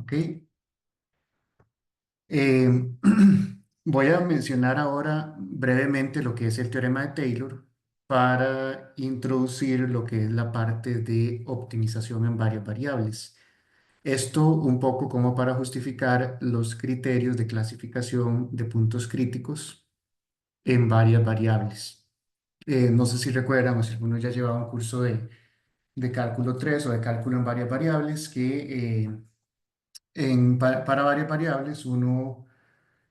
¿ok? Eh, Voy a mencionar ahora brevemente lo que es el teorema de Taylor para introducir lo que es la parte de optimización en varias variables. Esto un poco como para justificar los criterios de clasificación de puntos críticos en varias variables. No sé si recuerdan o si alguno ya llevaba un curso de cálculo 3 o de cálculo en varias variables, que para varias variables uno,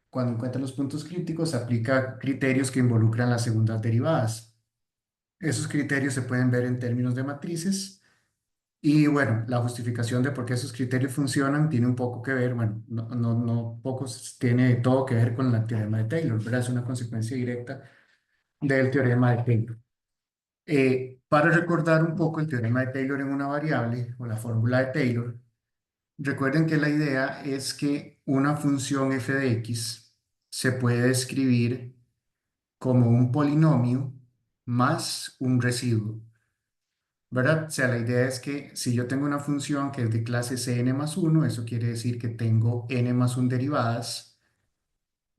cuando encuentra los puntos críticos, aplica criterios que involucran las segundas derivadas. Esos criterios se pueden ver en términos de matrices. Y bueno, la justificación de por qué esos criterios funcionan tiene un poco que ver, bueno, no poco, tiene todo que ver con el teorema de Taylor, ¿verdad? Es una consecuencia directa del teorema de Taylor. Para recordar un poco el teorema de Taylor en una variable o la fórmula de Taylor, recuerden que la idea es que una función f de x se puede escribir como un polinomio más un residuo. ¿Verdad? O sea, la idea es que si yo tengo una función que es de clase Cn más uno, eso quiere decir que tengo n más 1 derivadas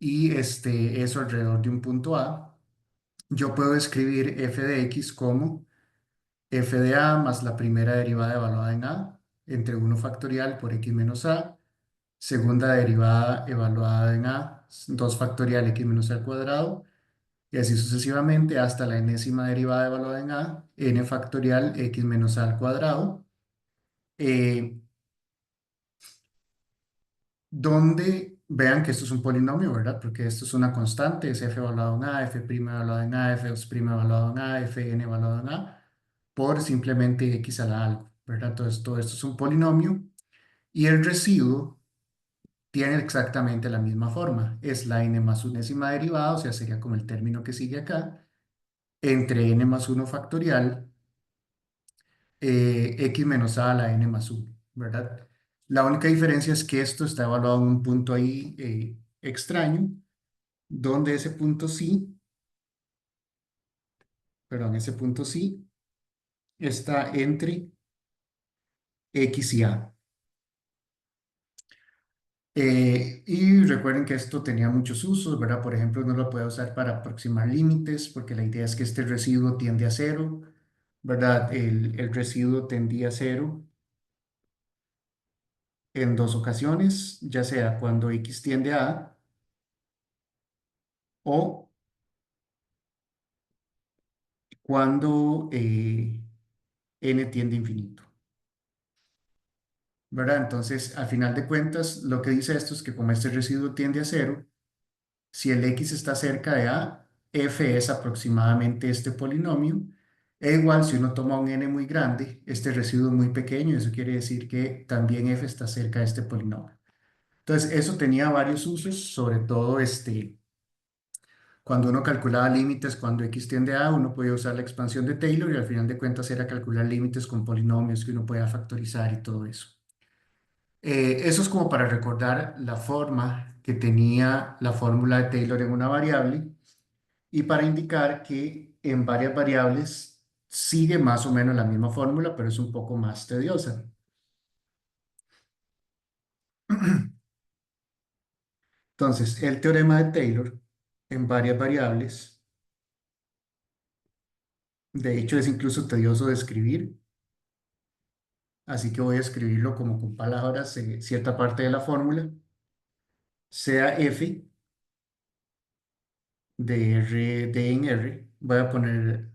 y eso alrededor de un punto A, yo puedo escribir f de x como f de a más la primera derivada evaluada en a entre 1 factorial por x menos a, segunda derivada evaluada en a, 2 factorial x menos a al cuadrado, y así sucesivamente hasta la enésima derivada evaluada en a, n factorial x menos a al cuadrado. eh, Donde vean que esto es un polinomio, ¿verdad? Porque esto es una constante, es f evaluado en a, f' evaluado en a, f' evaluado en a, fn evaluado en a, por simplemente x a la algo, ¿verdad? Entonces, todo esto es un polinomio y el residuo tiene exactamente la misma forma. Es la n más unésima derivada, o sea, sería como el término que sigue acá, entre n más 1 factorial x menos a la n más 1, ¿verdad? La única diferencia es que esto está evaluado en un punto ahí extraño, donde ese punto sí, perdón, ese punto sí está entre x y a. Y recuerden que esto tenía muchos usos, ¿verdad? Por ejemplo, uno lo puede usar para aproximar límites, porque la idea es que este residuo tiende a cero, ¿verdad? El residuo tendía a cero en dos ocasiones, ya sea cuando x tiende a o cuando n tiende a infinito, ¿verdad? Entonces, al final de cuentas, lo que dice esto es que como este residuo tiende a cero, si el x está cerca de a, f es aproximadamente este polinomio, e igual si uno toma un n muy grande, este residuo es muy pequeño, eso quiere decir que también f está cerca de este polinomio. Entonces, eso tenía varios usos, sobre todo cuando uno calculaba límites, cuando x tiende a, uno podía usar la expansión de Taylor y al final de cuentas era calcular límites con polinomios que uno podía factorizar y todo eso. Eso es como para recordar la forma que tenía la fórmula de Taylor en una variable y para indicar que en varias variables sigue más o menos la misma fórmula, pero es un poco más tediosa. Entonces, el teorema de Taylor en varias variables, de hecho es incluso tedioso de escribir, así que voy a escribirlo como con palabras, cierta parte de la fórmula, sea f de r d en r, voy a poner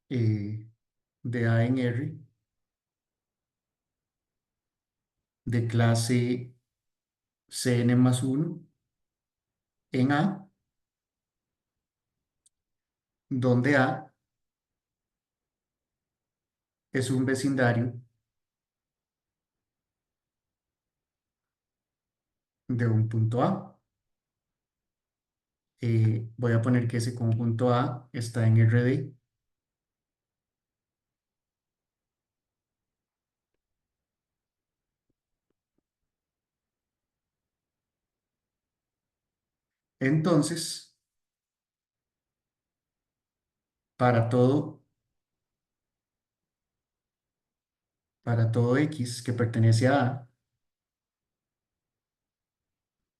de a en r, de clase Cn más uno en a, donde a es un vecindario de un punto A. Voy a poner que ese conjunto A está en RD. Entonces, para todo para todo x que pertenece a A,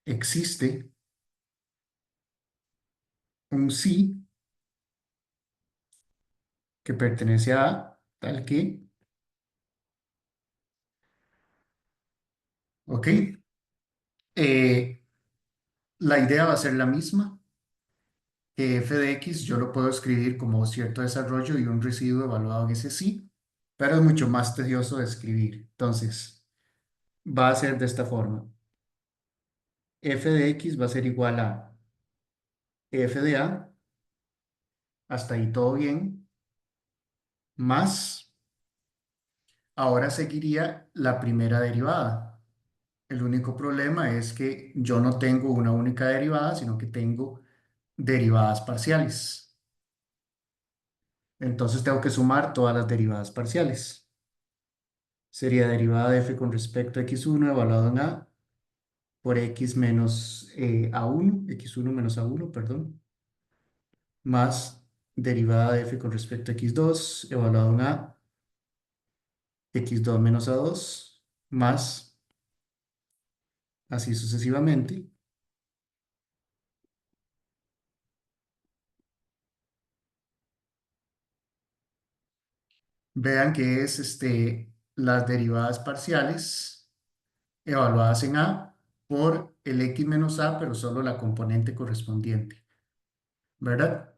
existe un sí que pertenece a A, tal que, ¿ok? Eh, la idea va a ser la misma, que f de x yo lo puedo escribir como cierto desarrollo y un residuo evaluado en ese sí, pero es mucho más tedioso de escribir. Entonces, va a ser de esta forma. F de x va a ser igual a f de a, hasta ahí todo bien, más, ahora seguiría la primera derivada. El único problema es que yo no tengo una única derivada, sino que tengo derivadas parciales. Entonces tengo que sumar todas las derivadas parciales. Sería derivada de f con respecto a x1 evaluado en a por x menos a1, x1 menos a1, perdón, más derivada de f con respecto a x2 evaluado en a x2 menos a2, más así sucesivamente. Vean que es las derivadas parciales evaluadas en a por el x menos a, pero solo la componente correspondiente, ¿verdad?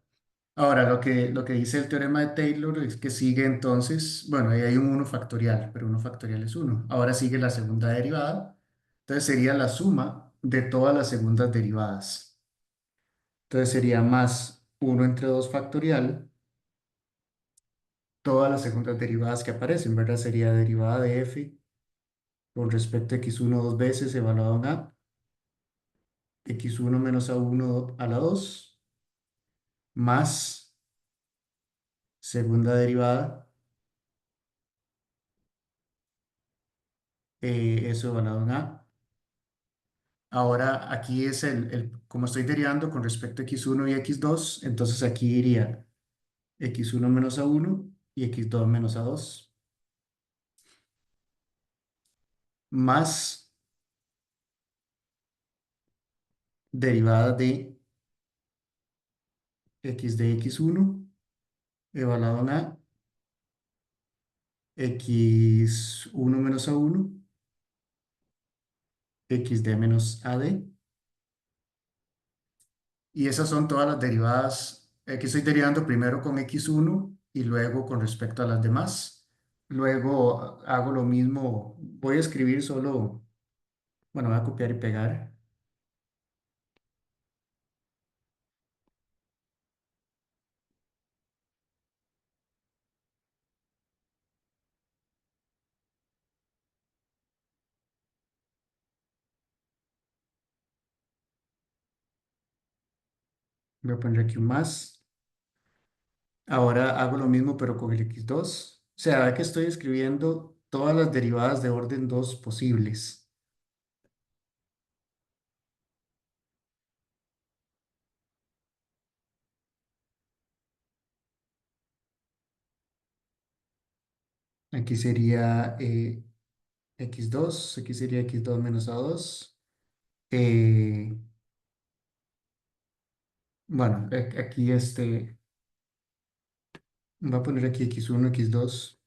Ahora, lo que dice el teorema de Taylor es que sigue entonces, bueno, ahí hay un 1 factorial, pero 1 factorial es 1. Ahora sigue la segunda derivada, entonces sería la suma de todas las segundas derivadas. Entonces sería más 1 entre 2 factorial, todas las segundas derivadas que aparecen, ¿verdad? Sería derivada de f con respecto a x1 dos veces evaluado en a, x1 menos a1 a la 2, más segunda derivada, eso evaluado en a. Ahora aquí es como estoy derivando con respecto a x1 y x2, entonces aquí iría x1 menos a1 y x2 menos a2, más derivada de x de x1 evaluado en a, x1 menos a1, xd menos ad, y esas son todas las derivadas. Aquí estoy derivando primero con x1 y luego con respecto a las demás. Luego hago lo mismo, voy a escribir solo, bueno, voy a copiar y pegar. Voy a poner aquí un más. Ahora hago lo mismo pero con el x2. O sea, ve que estoy escribiendo todas las derivadas de orden 2 posibles. Aquí sería x2, aquí sería x2 menos a2. Eh, bueno, aquí voy a poner aquí x1, x2.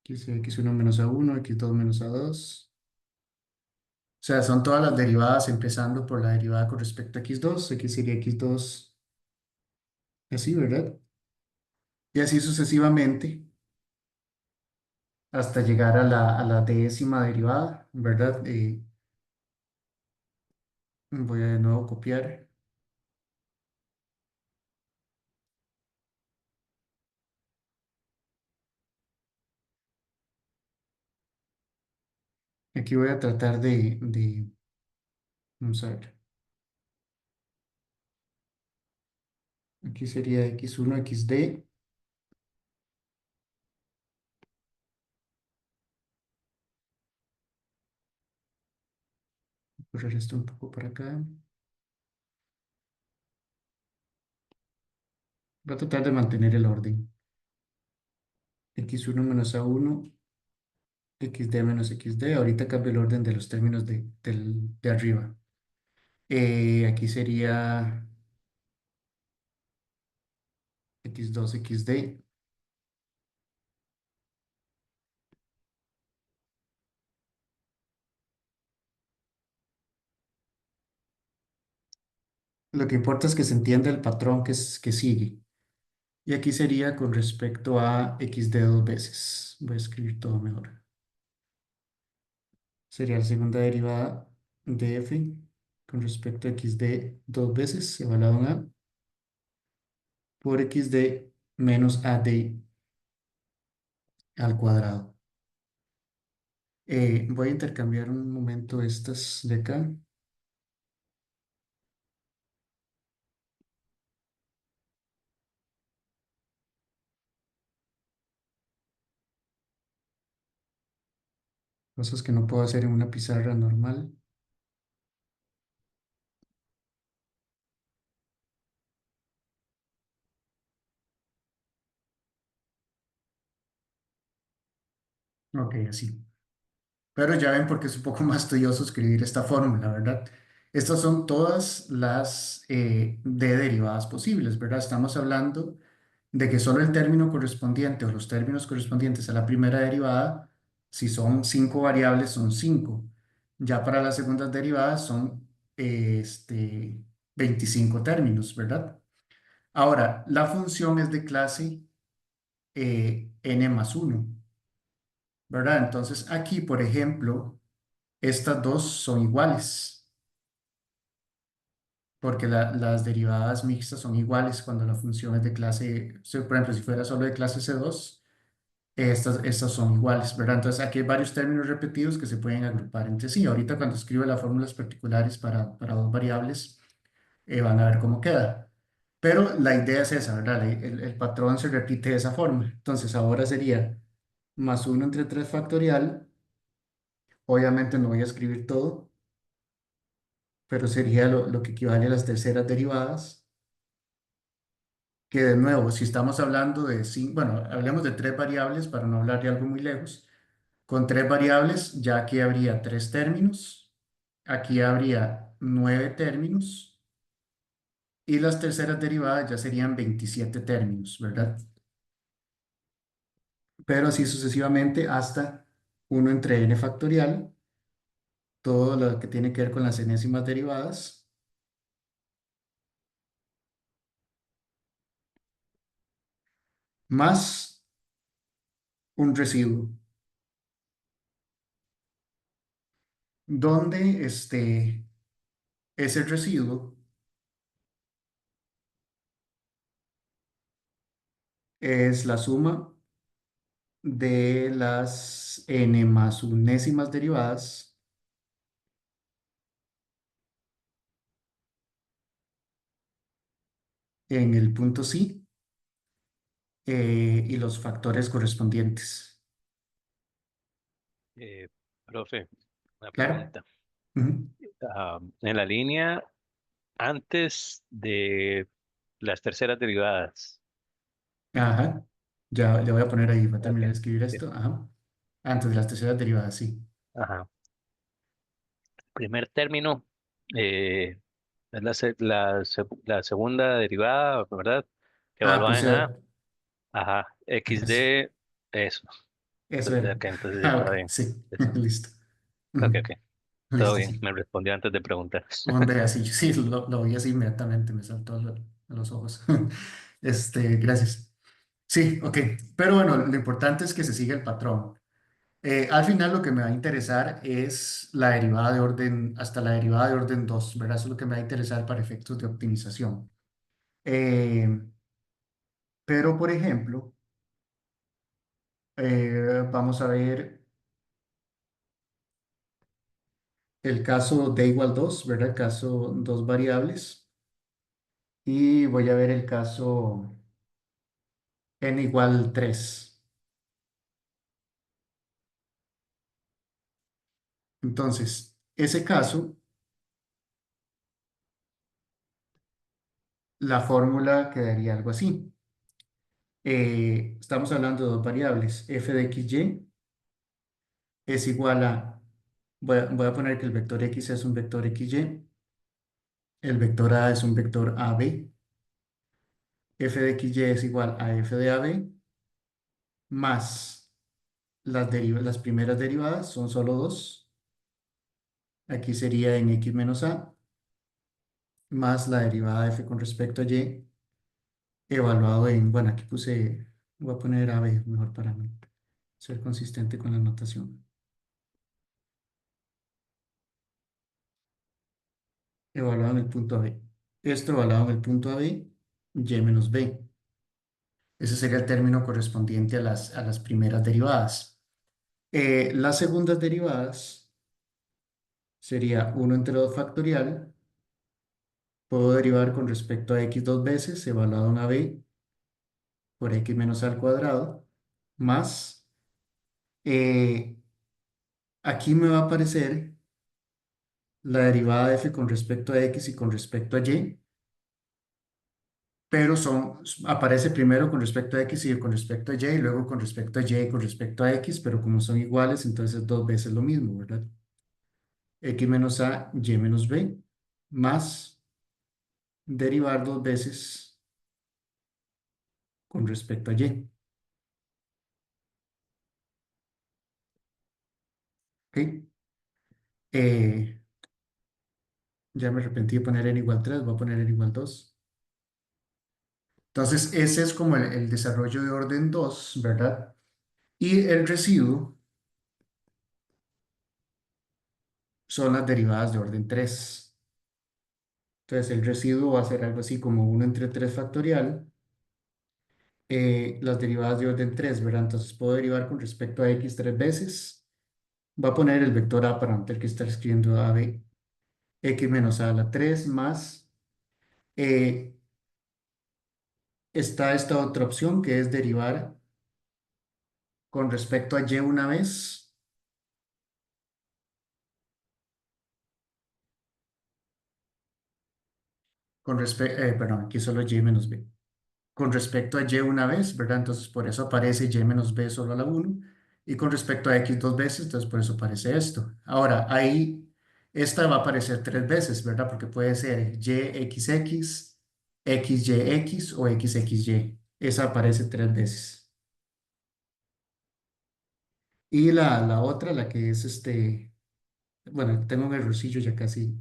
Aquí sería x1 menos a1, x2 menos a2. O sea, son todas las derivadas empezando por la derivada con respecto a x2. Aquí sería x2 así, ¿verdad? Y así sucesivamente hasta llegar a la décima derivada, ¿verdad? Voy a de nuevo copiar. Aquí voy a tratar vamos a ver, aquí sería x1, xd, correr esto un poco para acá. Voy a tratar de mantener el orden. x1 menos a1, xd menos xd. Ahorita cambio el orden de los términos de arriba. Aquí sería x2, xd. Lo que importa es que se entienda el patrón que sigue. Y aquí sería con respecto a xd dos veces. Voy a escribir todo mejor. Sería la segunda derivada de f con respecto a xd dos veces, evaluado en a, por xd menos ad al cuadrado. Voy a intercambiar un momento estas de acá. Cosas que no puedo hacer en una pizarra normal. Ok, así. Pero ya ven porque es un poco más tedioso escribir esta fórmula, ¿verdad? Estas son todas las de derivadas posibles, ¿verdad? Estamos hablando de que solo el término correspondiente o los términos correspondientes a la primera derivada, si son cinco variables, son cinco. Ya para las segundas derivadas son 25 términos, ¿verdad? Ahora, la función es de clase n más uno, ¿verdad? Entonces aquí, por ejemplo, estas dos son iguales, porque las derivadas mixtas son iguales cuando la función es de clase, por ejemplo, si fuera solo de clase C2, estas son iguales, ¿verdad? Entonces aquí hay varios términos repetidos que se pueden agrupar entre sí. Ahorita cuando escribo las fórmulas particulares para dos variables, van a ver cómo queda. Pero la idea es esa, ¿verdad? El patrón se repite de esa forma. Entonces ahora sería más uno entre 3 factorial. Obviamente no voy a escribir todo, pero sería lo que equivale a las terceras derivadas, que de nuevo, si estamos hablando de, bueno, hablemos de tres variables para no hablar de algo muy lejos. Con tres variables, ya aquí habría tres términos, aquí habría nueve términos y las terceras derivadas ya serían 27 términos, ¿verdad? Pero así sucesivamente hasta uno entre n factorial, todo lo que tiene que ver con las enésimas derivadas, más un residuo, donde ese residuo es la suma de las n más unésimas derivadas en el punto psi y los factores correspondientes. Eh, Profe, una ¿Claro? pregunta. Ujú. En la línea antes de las terceras derivadas. Ajá. Ya le voy a poner ahí, voy a Ok. terminar de escribir Sí. esto. Ajá. Antes de las terceras derivadas, sí. Ajá. Primer término es la segunda derivada, ¿verdad? Que Ah, evalúa en A. puse Ajá. eso. XD, eso. Eso era. Ok, entonces ya Ah, ok, está bien. sí. Listo. Listo. Ok, Ujú. ok. Todo Listo, bien. sí. Me respondió antes de preguntar. Hombre, así, sí, lo vi así inmediatamente, me saltó a los ojos. Gracias. Sí, ok. Pero bueno, lo importante es que se siga el patrón. Al final lo que me va a interesar es la derivada de orden, hasta la derivada de orden 2, ¿verdad? Eso es lo que me va a interesar para efectos de optimización. Eh, pero, por ejemplo, vamos a ver el caso d igual 2, ¿verdad? El caso dos variables. Y voy a ver el caso n igual 3. Entonces, ese caso, la fórmula quedaría algo así. Estamos hablando de dos variables. F de XY es igual a, voy a poner que el vector X es un vector XY, el vector A es un vector AB, F de XY es igual a F de AB más las primeras derivadas, son solo dos. Aquí sería en X menos A, más la derivada de F con respecto a Y, evaluado en, bueno, aquí puse, voy a poner AB mejor para mí, ser consistente con la notación. Evaluado en el punto B. Esto evaluado en el punto AB, Y menos B. Ese sería el término correspondiente a las primeras derivadas. Las segundas derivadas sería 1 entre 2 factorial. Puedo derivar con respecto a x dos veces, evaluado en AB, por x menos a al cuadrado, más, eh, aquí me va a aparecer la derivada de f con respecto a x y con respecto a y, pero aparece primero con respecto a x y con respecto a y, luego con respecto a y con respecto a x, pero como son iguales, entonces es dos veces lo mismo, ¿verdad? X menos a, y menos b, más derivar dos veces con respecto a y. ¿Ok? Eh, ya me arrepentí de poner n igual 3, voy a poner n igual 2. Entonces, ese es como el desarrollo de orden 2, ¿verdad? Y el residuo son las derivadas de orden 3. Entonces, el residuo va a ser algo así como 1 entre 3 factorial, las derivadas de orden 3, ¿verdad? Entonces, puedo derivar con respecto a x tres veces. Voy a poner el vector a para no tener que estar escribiendo a, b, x menos a la 3 más, eh, está esta otra opción que es derivar con respecto a y una vez, perdón, aquí solo y menos b. Con respecto a y una vez, ¿verdad? Entonces por eso aparece y menos b solo a la uno. Y con respecto a x dos veces, entonces por eso aparece esto. Ahora, ahí, esta va a aparecer tres veces, ¿verdad? Porque puede ser yxx, xyx o xxy. Esa aparece tres veces. Y la otra, la que es bueno, tengo un errorcillo ya casi,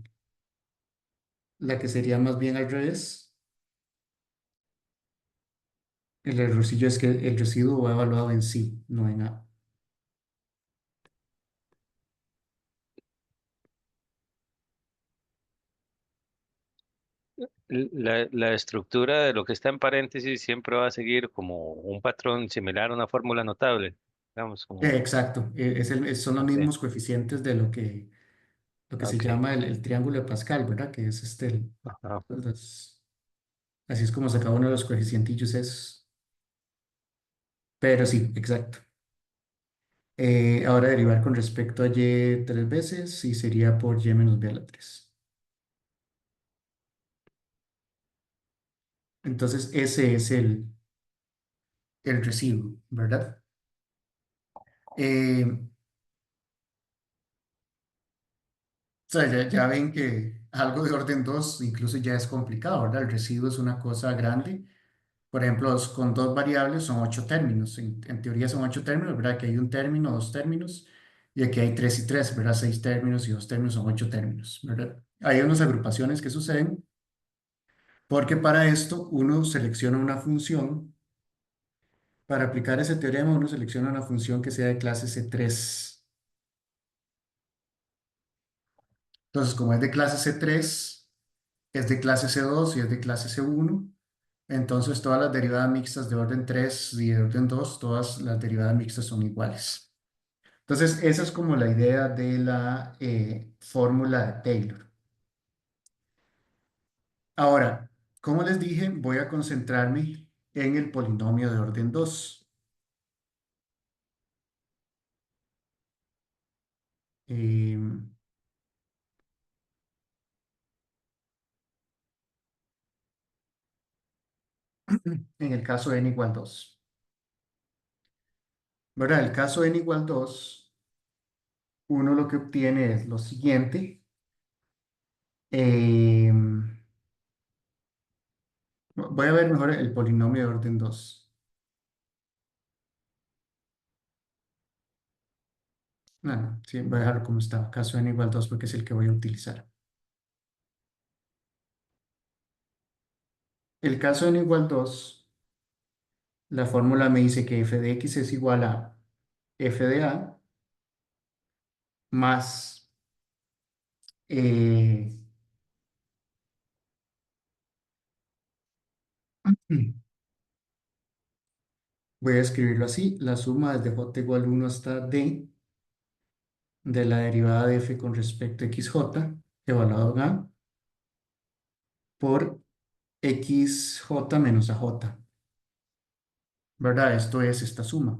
la que sería más bien al revés. El errorcillo es que el residuo va evaluado en sí, no en A. La estructura de lo que está en paréntesis siempre va a seguir como un patrón similar a una fórmula notable. Digamos, como, Exacto, son los ok, mismos coeficientes de lo que se ok, llama el triángulo de Pascal, ¿verdad? Que es ajá. así es como se acaba uno de los coeficientillos esos. Pero sí, exacto. Ahora derivar con respecto a y tres veces y sería por y menos b a la 3. Entonces ese es el residuo, ¿verdad? O sea, ya ven que algo de orden 2 incluso ya es complicado, ¿verdad? El residuo es una cosa grande. Por ejemplo, con dos variables son ocho términos. En teoría son ocho términos, ¿verdad? Que hay un término, dos términos, y aquí hay tres y tres, ¿verdad? Seis términos y dos términos son ocho términos, ¿verdad? Hay unas agrupaciones que suceden porque para esto uno selecciona una función. Para aplicar ese teorema, uno selecciona una función que sea de clase C3. Entonces, como es de clase C3, es de clase C2 y es de clase C1. Entonces, todas las derivadas mixtas de orden 3 y de orden 2, todas las derivadas mixtas son iguales. Entonces, esa es como la idea de la fórmula de Taylor. Ahora, como les dije, voy a concentrarme en el polinomio de orden 2. Eh, en el caso de n igual 2. ¿Verdad? El caso n igual 2 uno lo que obtiene es lo siguiente. eh, Voy a ver mejor el polinomio de orden 2. No, no, sí, voy a dejarlo como está. Caso n igual 2 porque es el que voy a utilizar. El caso n igual 2, la fórmula me dice que f de x es igual a f de a más, eh, voy a escribirlo así, la suma desde j igual a 1 hasta d de la derivada de f con respecto a xj, evaluado en a, por xj menos aj, ¿verdad? Esto es esta suma.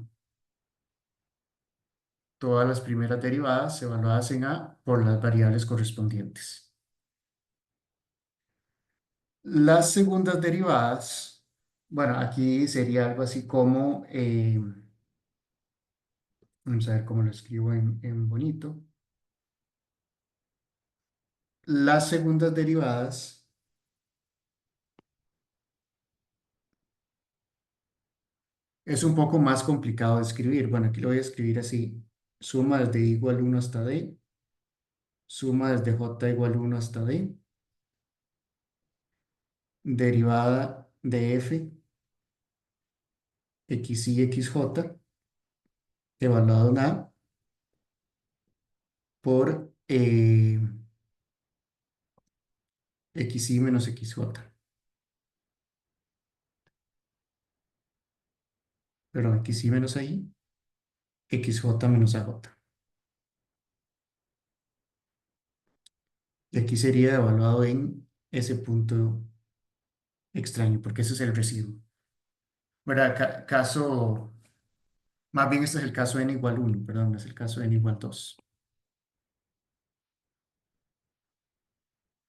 Todas las primeras derivadas evaluadas en a por las variables correspondientes. Las segundas derivadas, bueno, aquí sería algo así como, vamos a ver cómo lo escribo en bonito. Las segundas derivadas es un poco más complicado de escribir. Bueno, aquí lo voy a escribir así. Suma desde i igual 1 hasta d, suma desde j igual 1 hasta d, derivada de f, x y xj, evaluado en a, por xy menos xj. Perdón, xy menos ahí, xj menos aj. Y aquí sería evaluado en ese punto extraño, porque ese es el residuo. ¿Verdad? Caso, más bien este es el caso n igual 1, perdón, no es el caso n igual 2,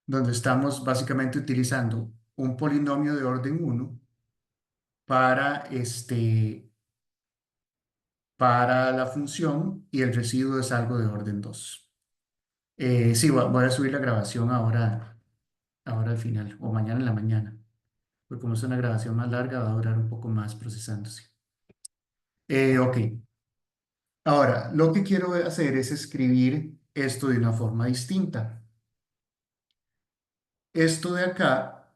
donde estamos básicamente utilizando un polinomio de orden 1 para, para la función y el residuo es algo de orden 2. Sí, voy a subir la grabación ahora al final o mañana en la mañana, porque como es una grabación más larga va a durar un poco más procesándose. Ok, ahora lo que quiero hacer es escribir esto de una forma distinta. Esto de acá,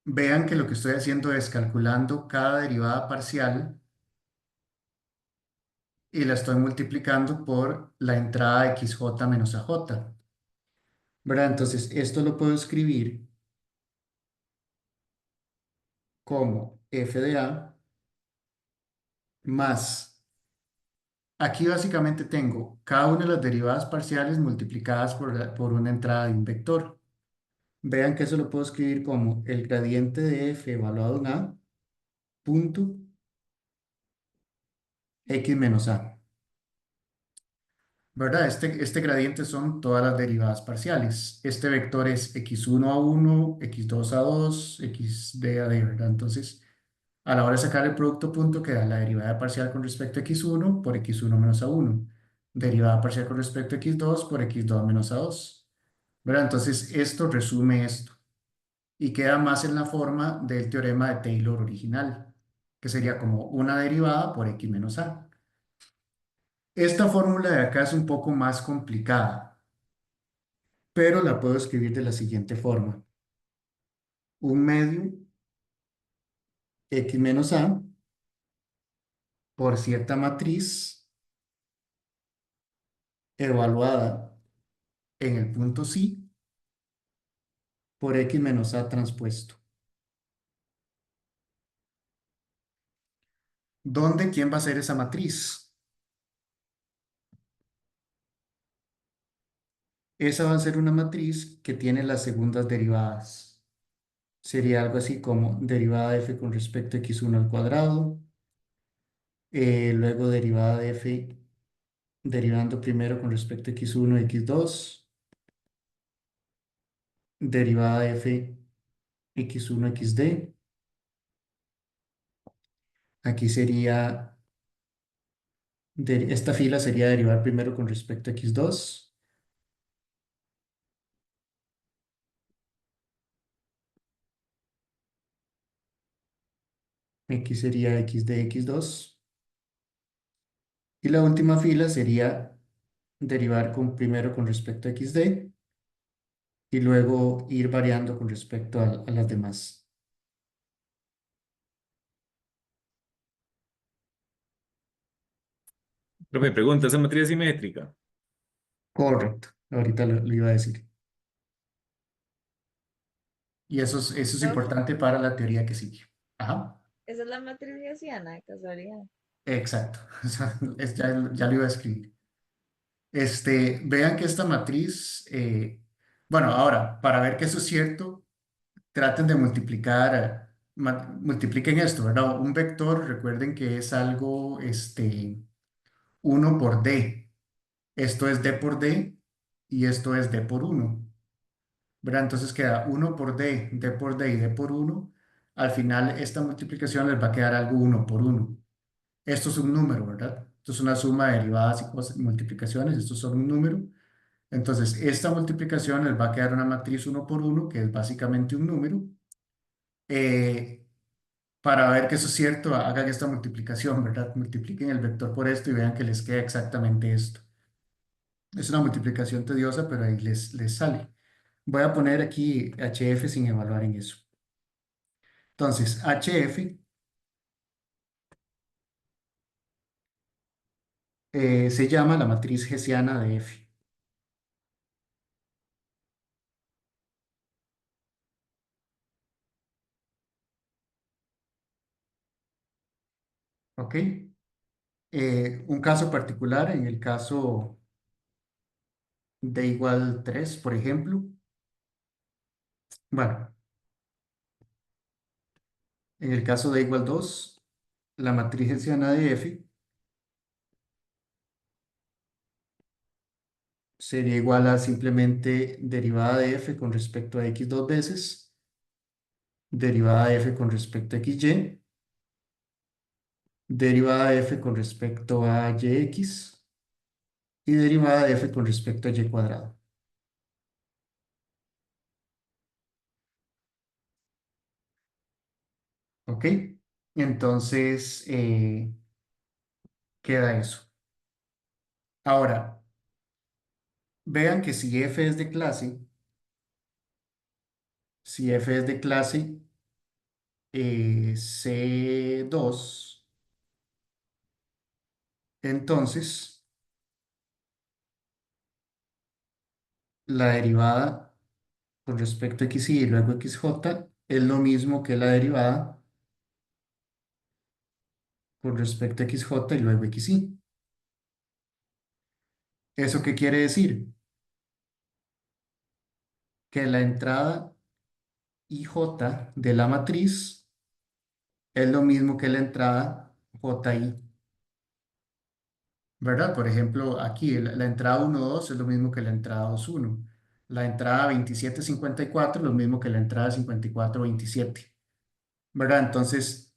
vean que lo que estoy haciendo es calculando cada derivada parcial y la estoy multiplicando por la entrada de xj menos aj, ¿verdad? Entonces, esto lo puedo escribir como f de a más, aquí básicamente tengo cada una de las derivadas parciales multiplicadas por una entrada de un vector. Vean que eso lo puedo escribir como el gradiente de f evaluado en a punto x menos a. ¿Verdad? Este gradiente son todas las derivadas parciales. Este vector es x1 a 1, x2 a 2, xd a d, ¿verdad? Entonces, a la hora de sacar el producto punto queda la derivada parcial con respecto a x1 por x1 menos a 1, derivada parcial con respecto a x2 por x2 menos a 2, ¿verdad? Entonces, esto resume esto y queda más en la forma del teorema de Taylor original, que sería como una derivada por x menos a. Esta fórmula de acá es un poco más complicada, pero la puedo escribir de la siguiente forma. Un medio x menos a por cierta matriz evaluada en el punto psi por x menos a transpuesto. ¿Dónde quién va a ser esa matriz? Esa va a ser una matriz que tiene las segundas derivadas. Sería algo así como derivada de f con respecto a x1 al cuadrado, luego derivada de f derivando primero con respecto a x1 y x2, derivada de f x1 xd. Aquí sería Esta fila sería derivar primero con respecto a x2. X sería x de x2. Y la última fila sería derivar primero con respecto a xd y luego ir variando con respecto a las demás. Pero me pregunta, ¿esa matriz es simétrica? Correcto, ahorita lo iba a decir. Y eso es Profe, importante para la teoría que sigue. Ajá, esa es la matriz gaussiana, de casualidad. exacto. O sea, ya lo iba a escribir. Vean que esta matriz, bueno, ahora, para ver que eso es cierto, traten de multiplicar, multipliquen esto, ¿verdad? Un vector, recuerden que es algo, 1 por d. Esto es d por d y esto es d por uno, ¿verdad? Entonces queda uno por d por d y d por uno. Al final esta multiplicación les va a quedar algo uno por uno. Esto es un número, ¿verdad? Esto es una suma de derivadas y multiplicaciones, estos son un número. Entonces esta multiplicación les va a quedar una matriz uno por uno, que es básicamente un número. Eh, para ver que eso es cierto, hagan esta multiplicación, ¿verdad? Multipliquen el vector por esto y vean que les queda exactamente esto. Es una multiplicación tediosa, pero ahí les sale. Voy a poner aquí HF sin evaluar en eso. Entonces, HF se llama la matriz hessiana de F. ¿Ok? Un caso particular, en el caso de igual 3, por ejemplo. Bueno, en el caso de igual 2, la matriz hessiana de F sería igual a simplemente derivada de F con respecto a X dos veces, derivada de F con respecto a XY, derivada de F con respecto a YX y derivada de F con respecto a Y cuadrado. ¿Ok? Entonces, queda eso. Ahora, vean que si F es de clase, si F es de clase C2, entonces la derivada con respecto a xy y luego xj es lo mismo que la derivada con respecto a xj y luego xy. ¿Eso qué quiere decir? Que la entrada ij de la matriz es lo mismo que la entrada ji, ¿verdad? Por ejemplo, aquí la entrada 1, 2 es lo mismo que la entrada 2, 1. La entrada 27, 54 es lo mismo que la entrada 54, 27, ¿verdad? Entonces,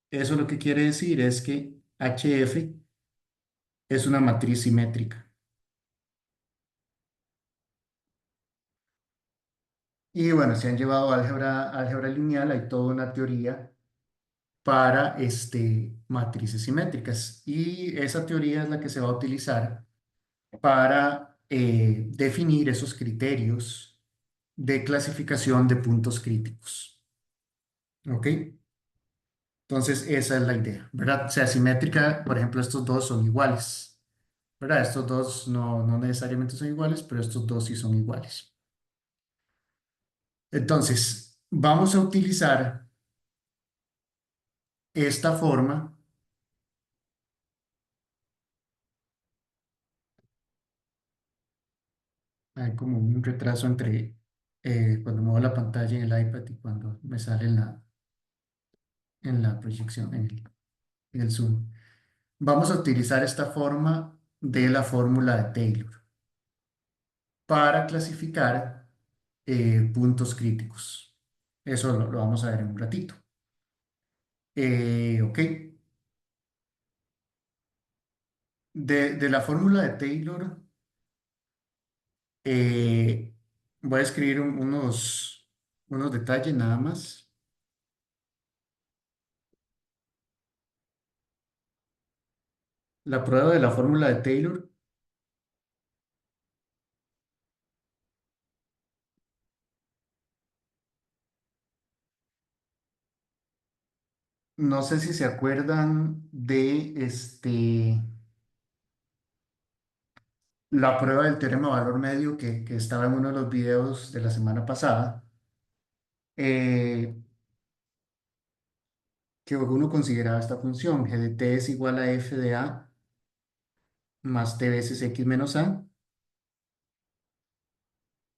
eso lo que quiere decir es que HF es una matriz simétrica. Y bueno, si han llevado álgebra lineal, hay toda una teoría para matrices simétricas. Y esa teoría es la que se va a utilizar para definir esos criterios de clasificación de puntos críticos. ¿Ok? Entonces, esa es la idea, ¿verdad? O sea, simétrica, por ejemplo, estos dos son iguales, ¿verdad? Estos dos no necesariamente son iguales, pero estos dos sí son iguales. Entonces, vamos a utilizar esta forma. Hay como un retraso entre cuando muevo la pantalla en el iPad y cuando me sale en la proyección, en el Zoom. Vamos a utilizar esta forma de la fórmula de Taylor para clasificar puntos críticos. Eso lo vamos a ver en un ratito. Ok, De la fórmula de Taylor, eh, voy a escribir unos detalles nada más. La prueba de la fórmula de Taylor, no sé si se acuerdan de la prueba del teorema de valor medio que estaba en uno de los videos de la semana pasada, eh, que uno consideraba esta función, g de t es igual a f de a más t veces x menos a.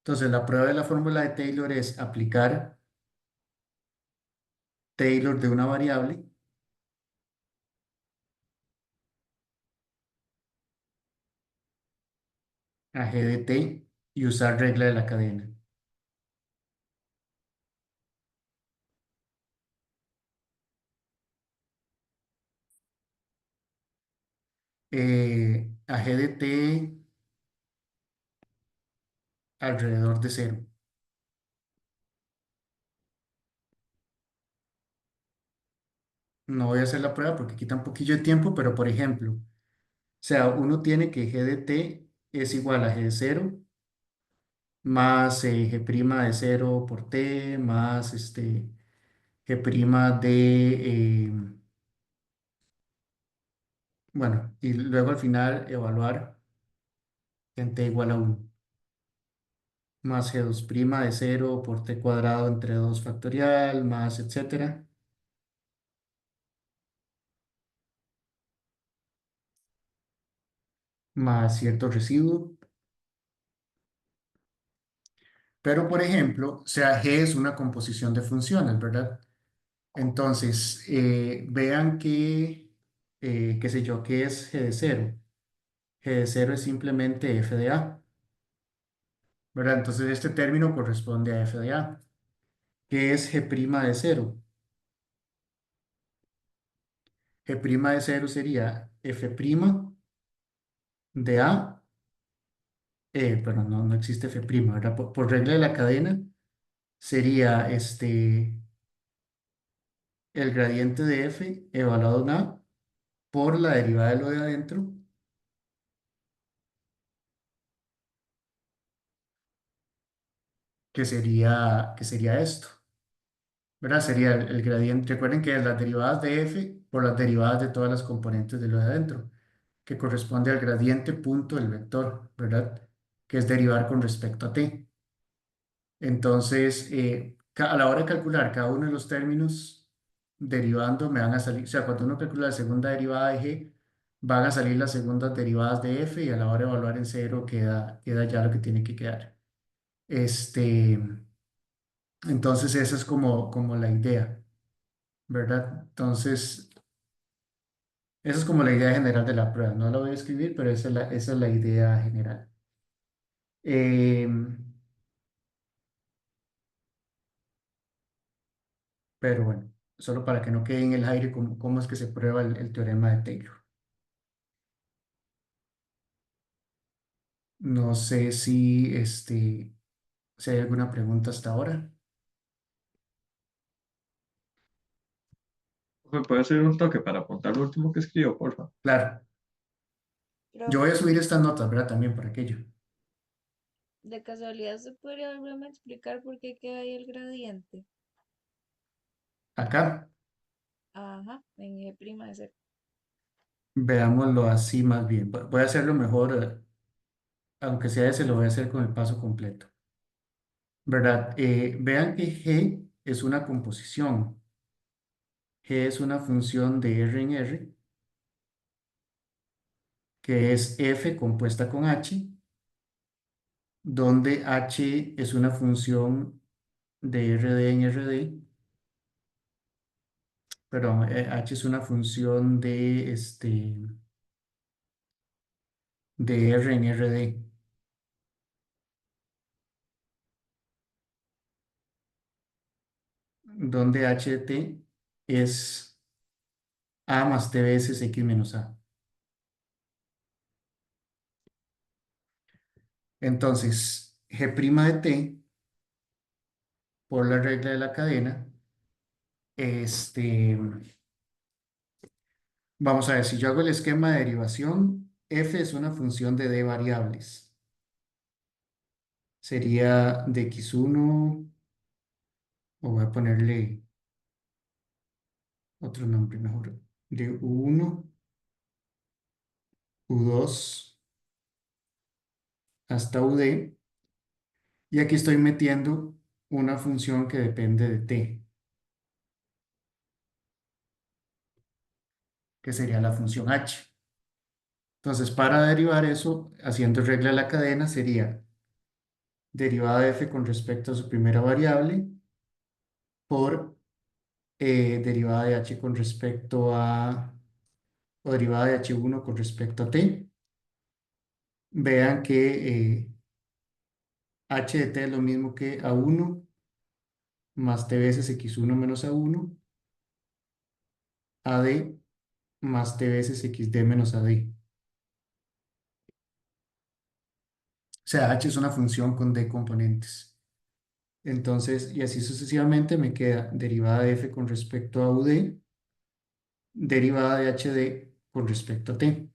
Entonces, la prueba de la fórmula de Taylor es aplicar Taylor de una variable a g de t y usar regla de la cadena. A g de t alrededor de cero. No voy a hacer la prueba porque quita un poquillo de tiempo, pero por ejemplo, o sea, uno tiene que g de t es igual a g de cero más g' de cero por t más g' bueno, y luego al final evaluar en t igual a uno más g2' de cero por t cuadrado entre 2 factorial más etcétera, más cierto residuo. Pero, por ejemplo, o sea, G es una composición de funciones, ¿verdad? Entonces, vean que, qué sé yo, ¿qué es G de cero? G de cero es simplemente f de a, ¿verdad? Entonces, este término corresponde a f de a. ¿Qué es G' de cero? G' de cero sería f' de a, pero no existe f', ¿verdad? Por regla de la cadena, sería el gradiente de f evaluado en a por la derivada de lo de adentro, que sería esto, ¿verdad? Sería el gradiente. Recuerden que las derivadas de f por las derivadas de todas las componentes de lo de adentro, que corresponde al gradiente punto del vector, ¿verdad? Que es derivar con respecto a t. Entonces, a la hora de calcular cada uno de los términos derivando, me van a salir, o sea, cuando uno calcula la segunda derivada de g, van a salir las segundas derivadas de f y a la hora de evaluar en cero queda ya lo que tiene que quedar. Este, entonces, esa es como la idea, ¿verdad? Entonces, esa es como la idea general de la prueba. No la voy a escribir, pero esa es la idea general. Pero bueno, solo para que no quede en el aire cómo es que se prueba el teorema de Taylor. No sé si hay alguna pregunta hasta ahora. ¿Me puede hacer un toque para apuntar lo último que escribió, porfa? Claro, yo voy a Profe, subir estas notas, ¿verdad? También para aquello. de casualidad se podría volverme a explicar por qué queda ahí el gradiente. Acá, Ajá, en G' de cero. veámoslo así más bien. Voy a hacerlo mejor, aunque sea ese, lo voy a hacer con el paso completo. ¿Verdad? Vean que G es una composición. G es una función de R en R, que es F compuesta con H, donde H es una función de RD en RD, perdón, H es una función de R en RD, donde H de T es A más T veces X menos A. Entonces, G' de t por la regla de la cadena, este, vamos a ver, si yo hago el esquema de derivación, f es una función de d variables. Sería de x1, o voy a ponerle otro nombre mejor, de u1, u2 hasta ud. Y aquí estoy metiendo una función que depende de t, que sería la función h. Entonces, para derivar eso, haciendo regla de la cadena, sería derivada de f con respecto a su primera variable por derivada de h con respecto a, o derivada de h1 con respecto a t. Vean que h de t es lo mismo que a1 más t veces x1 menos a1, ad más t veces xd menos ad. O sea, h es una función con d componentes. Entonces, y así sucesivamente me queda derivada de f con respecto a ud, derivada de hd con respecto a t.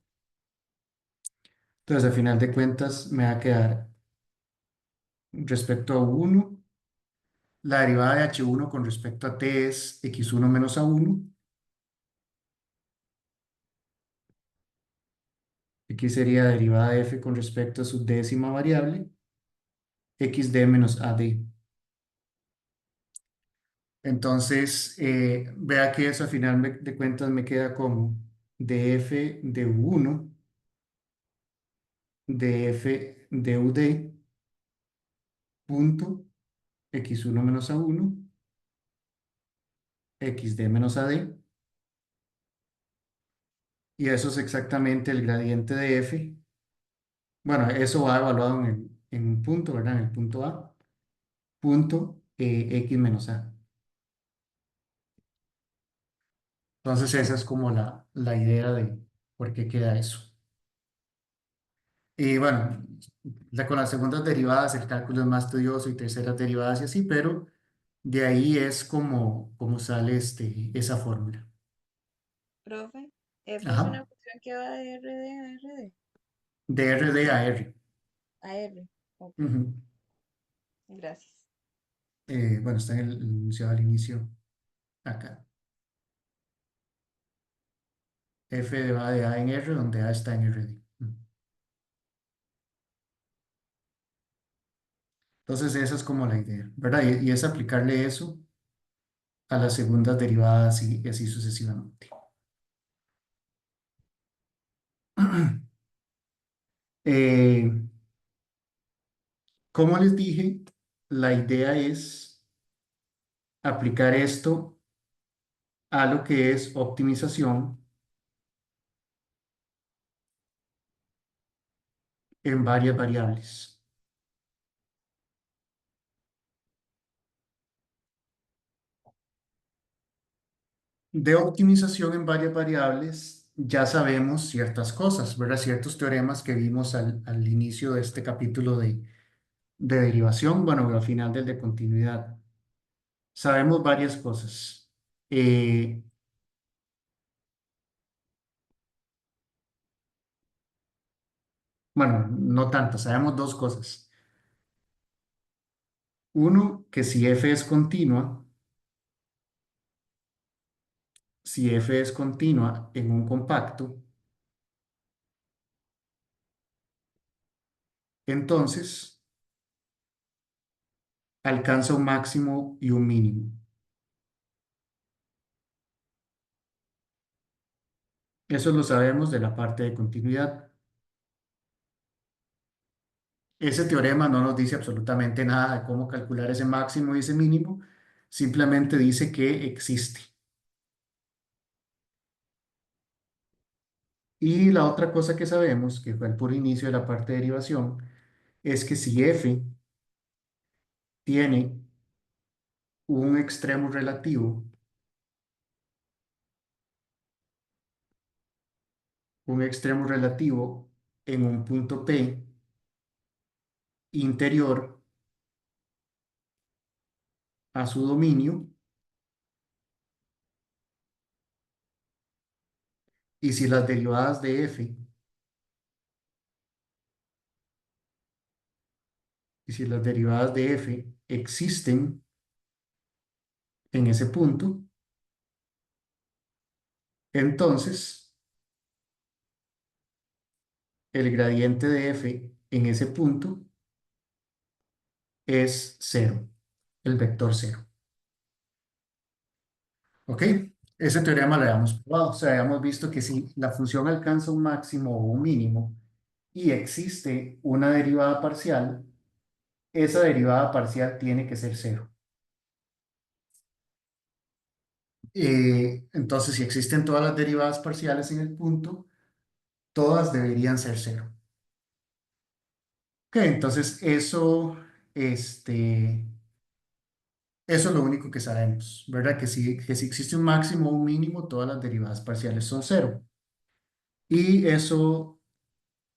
Entonces, al final de cuentas, me va a quedar respecto a u1, la derivada de h1 con respecto a t es x1 menos a1. Aquí sería derivada de f con respecto a su décima variable, xd menos ad. Entonces, vea que eso al final de cuentas me queda como df de u1, df de ud, punto x1 menos a1, xd menos ad, y eso es exactamente el gradiente de f. Bueno, eso va evaluado en un punto, ¿verdad? En el punto A, punto x menos a. Entonces, esa es como la idea de por qué queda eso. Y bueno, con las segundas derivadas el cálculo es más tedioso y terceras derivadas y así, pero de ahí es como sale esa fórmula. Profe, F es una Ajá. función que va de RD a RD, De RD a R. a R. Ok, Ujú. gracias. Bueno, está en el enunciado al inicio acá. F va de A en R, donde A está en RD. Entonces, esa es como la idea, ¿verdad? Y es aplicarle eso a las segundas derivadas y así sucesivamente. Eh, Como les dije, la idea es aplicar esto a lo que es optimización en varias variables. De optimización en varias variables ya sabemos ciertas cosas, ¿verdad? Ciertos teoremas que vimos al inicio de este capítulo de derivación, bueno, al final del de continuidad. Sabemos varias cosas. Eh, bueno, no tanto, sabemos dos cosas. Uno, que si f es continua, si f es continua en un compacto, entonces alcanza un máximo y un mínimo. Eso lo sabemos de la parte de continuidad. Ese teorema no nos dice absolutamente nada de cómo calcular ese máximo y ese mínimo, simplemente dice que existe. Y la otra cosa que sabemos, que fue el puro inicio de la parte de derivación, es que si f tiene un extremo relativo, un extremo relativo en un punto P, interior a su dominio, y si las derivadas de f, y si las derivadas de f existen en ese punto, entonces el gradiente de f en ese punto es cero, el vector cero. ¿Ok? Ese teorema lo habíamos probado. O sea, habíamos visto que si la función alcanza un máximo o un mínimo y existe una derivada parcial, esa derivada parcial tiene que ser cero. Entonces, si existen todas las derivadas parciales en el punto, todas deberían ser cero. Ok, entonces eso es lo único que sabemos, ¿verdad? Que si existe un máximo o un mínimo, todas las derivadas parciales son cero. Y eso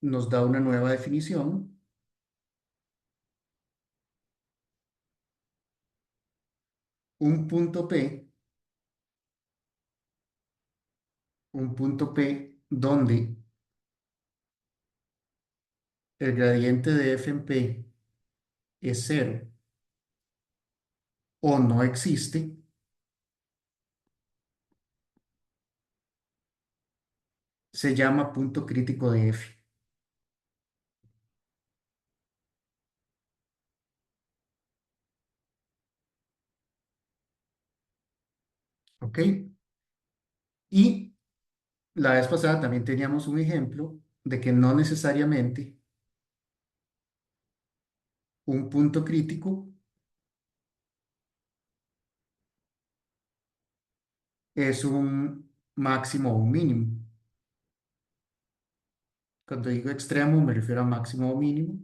nos da una nueva definición. Un punto P, un punto P donde el gradiente de f en P es cero o no existe, se llama punto crítico de f. ¿Ok? Y la vez pasada también teníamos un ejemplo de que no necesariamente un punto crítico es un máximo o un mínimo. Cuando digo extremo me refiero a máximo o mínimo.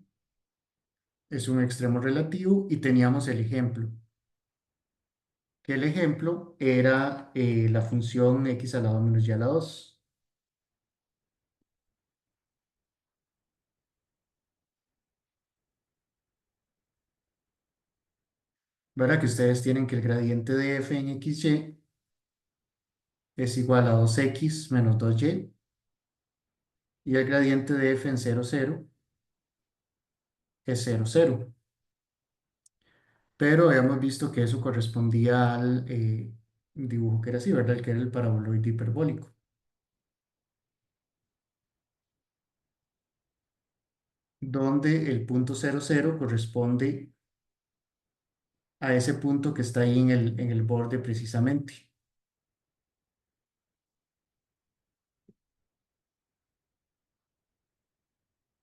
Es un extremo relativo y teníamos el ejemplo. Que el ejemplo era la función x al lado menos y a la 2. ¿Verdad? Que ustedes tienen que el gradiente de f en xy es igual a 2x menos 2y y el gradiente de f en 0, 0 es 0, 0. Pero habíamos visto que eso correspondía al dibujo que era así, ¿verdad? El que era el paraboloide hiperbólico, donde el punto 0, 0 corresponde a ese punto que está ahí en el borde precisamente.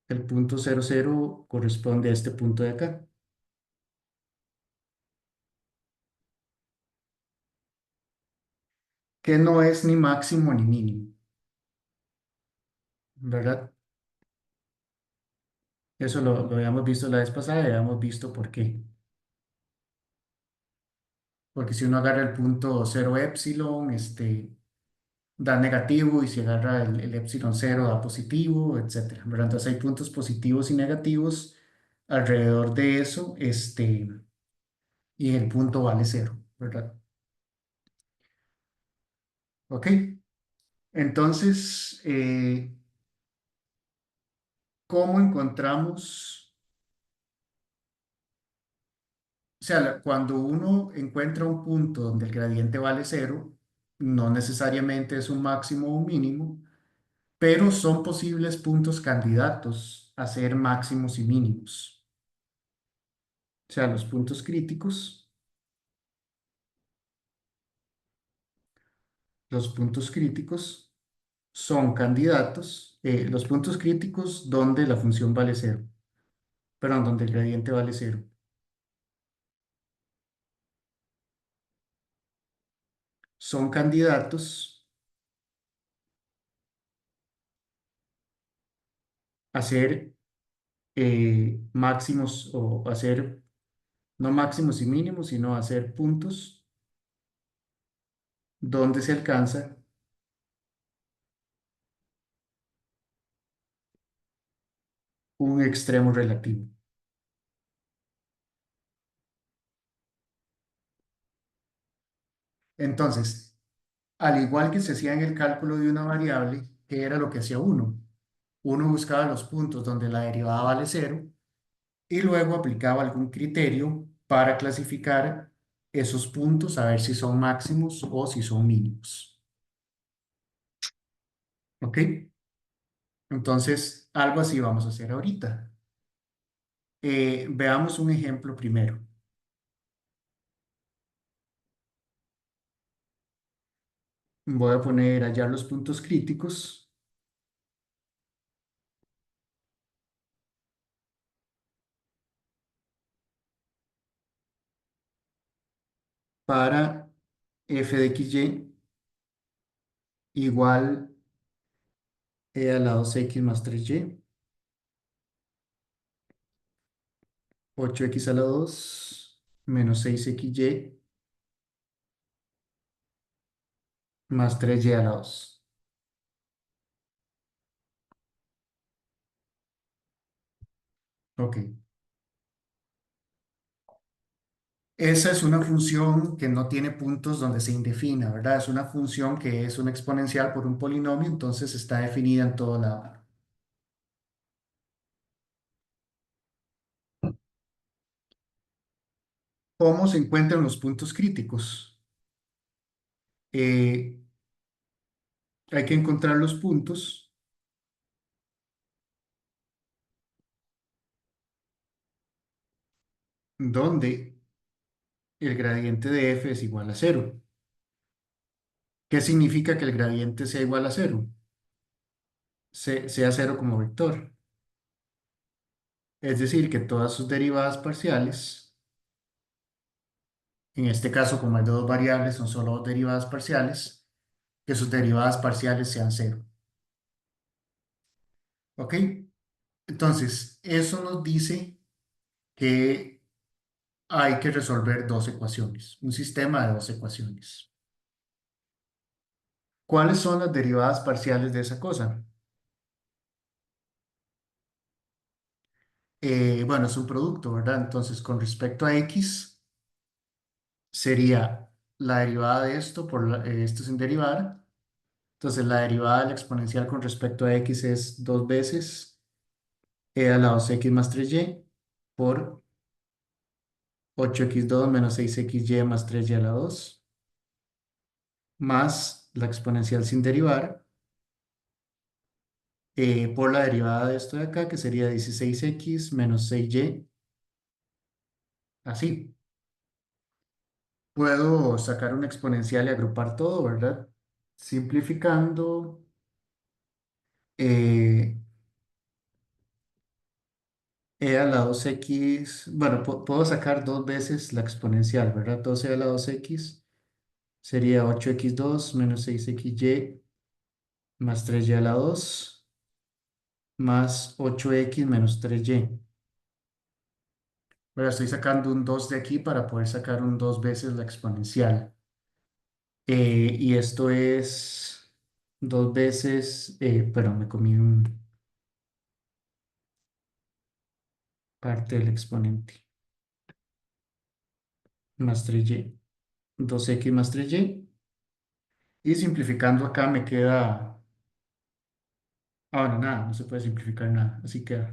El punto 0, 0 corresponde a este punto de acá. Que no es ni máximo ni mínimo, ¿verdad? Eso lo habíamos visto la vez pasada y habíamos visto por qué. Porque si uno agarra el punto 0 épsilon, da negativo, y si agarra el épsilon 0 da positivo, etcétera, ¿verdad? Entonces hay puntos positivos y negativos alrededor de eso, y el punto vale cero, ¿verdad? Ok, entonces, ¿cómo encontramos? O sea, cuando uno encuentra un punto donde el gradiente vale cero, no necesariamente es un máximo o un mínimo, pero son posibles puntos candidatos a ser máximos y mínimos. O sea, los puntos críticos son candidatos, los puntos críticos donde la función vale cero, perdón, donde el gradiente vale cero, son candidatos a ser máximos o a ser no máximos y mínimos, sino a ser puntos donde se alcanza un extremo relativo. Entonces, al igual que se hacía en el cálculo de una variable, ¿qué era lo que hacía uno? Uno buscaba los puntos donde la derivada vale cero y luego aplicaba algún criterio para clasificar esos puntos a ver si son máximos o si son mínimos. ¿Ok? Entonces, algo así vamos a hacer ahorita. Veamos un ejemplo primero. Voy a poner allá los puntos críticos para f de xy igual a la 2x más 3y, 8x a la 2 menos 6xy más 3y a la 2. Ok. Esa es una función que no tiene puntos donde se indefina, ¿verdad? Es una función que es una exponencial por un polinomio, entonces está definida en todo lado. ¿Cómo se encuentran los puntos críticos? Eh, Hay que encontrar los puntos donde el gradiente de f es igual a cero. ¿Qué significa que el gradiente sea igual a cero? Sea cero como vector. Es decir, que todas sus derivadas parciales, en este caso como hay dos variables, son solo dos derivadas parciales, que sus derivadas parciales sean cero. ¿Ok? Entonces, eso nos dice que hay que resolver dos ecuaciones, un sistema de dos ecuaciones. ¿Cuáles son las derivadas parciales de esa cosa? Bueno, es un producto, ¿verdad? Entonces, con respecto a x, sería la derivada de esto por esto sin derivar. Entonces, la derivada de la exponencial con respecto a x es dos veces a la 2x más 3y por 8x2 menos 6xy más 3y a la 2 más la exponencial sin derivar por la derivada de esto de acá, que sería 16x menos 6y, así. Puedo sacar una exponencial y agrupar todo, ¿verdad? Simplificando, eh, a la 2x, bueno, puedo sacar dos veces la exponencial, ¿verdad? 12 a la 2x sería 8x2 menos 6xy más 3y a la 2 más 8x menos 3y. Bueno, estoy sacando un 2 de aquí para poder sacar un 2 veces la exponencial. Y esto es dos veces, pero me comí un parte del exponente, más 3y, 2x más 3y. Y simplificando acá me queda, ahora nada, no se puede simplificar nada, así queda.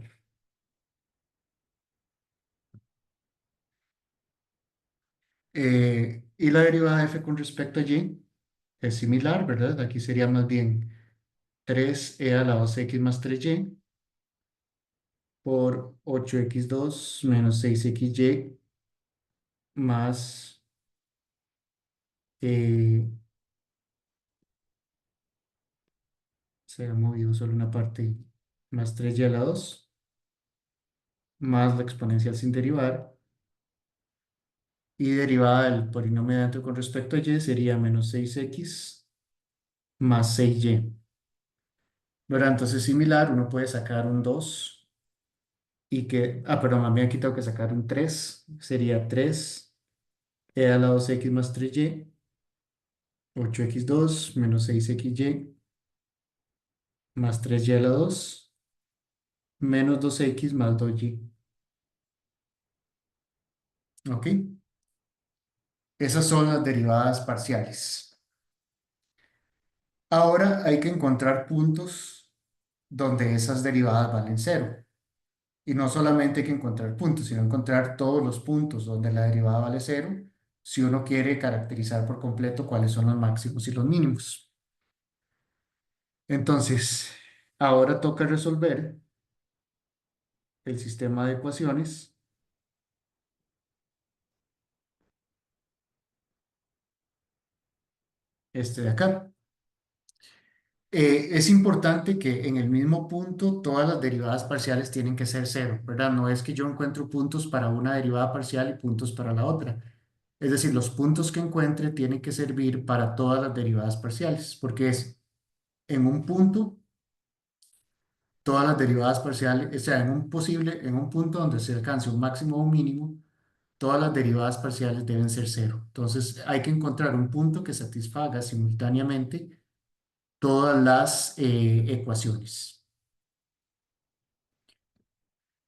Y la derivada de f con respecto a y es similar, ¿verdad? Aquí sería más bien 3e a la 2x más 3y por 8x2 menos 6xy más, eh, se ha movido solo una parte, más 3y a la 2 más la exponencial sin derivar, y derivada del polinomio de dentro con respecto a y sería menos 6x más 6y. ¿Verdad? Entonces similar, uno puede sacar un 2 y que, perdón, a mí aquí tengo que sacar un 3, sería 3 a la 2x más 3y, 8x2 menos 6xy más 3y a la 2 menos 2x más 2y. ¿Ok? Esas son las derivadas parciales. Ahora hay que encontrar puntos donde esas derivadas valen cero. Y no solamente hay que encontrar puntos, sino encontrar todos los puntos donde la derivada vale cero, si uno quiere caracterizar por completo cuáles son los máximos y los mínimos. Entonces, ahora toca resolver el sistema de ecuaciones, este de acá. Es importante que en el mismo punto todas las derivadas parciales tienen que ser cero, ¿verdad? No es que yo encuentro puntos para una derivada parcial y puntos para la otra. Es decir, los puntos que encuentre tienen que servir para todas las derivadas parciales, porque es en un punto todas las derivadas parciales, o sea, en un punto donde se alcance un máximo o un mínimo, todas las derivadas parciales deben ser cero. Entonces, hay que encontrar un punto que satisfaga simultáneamente todas las ecuaciones.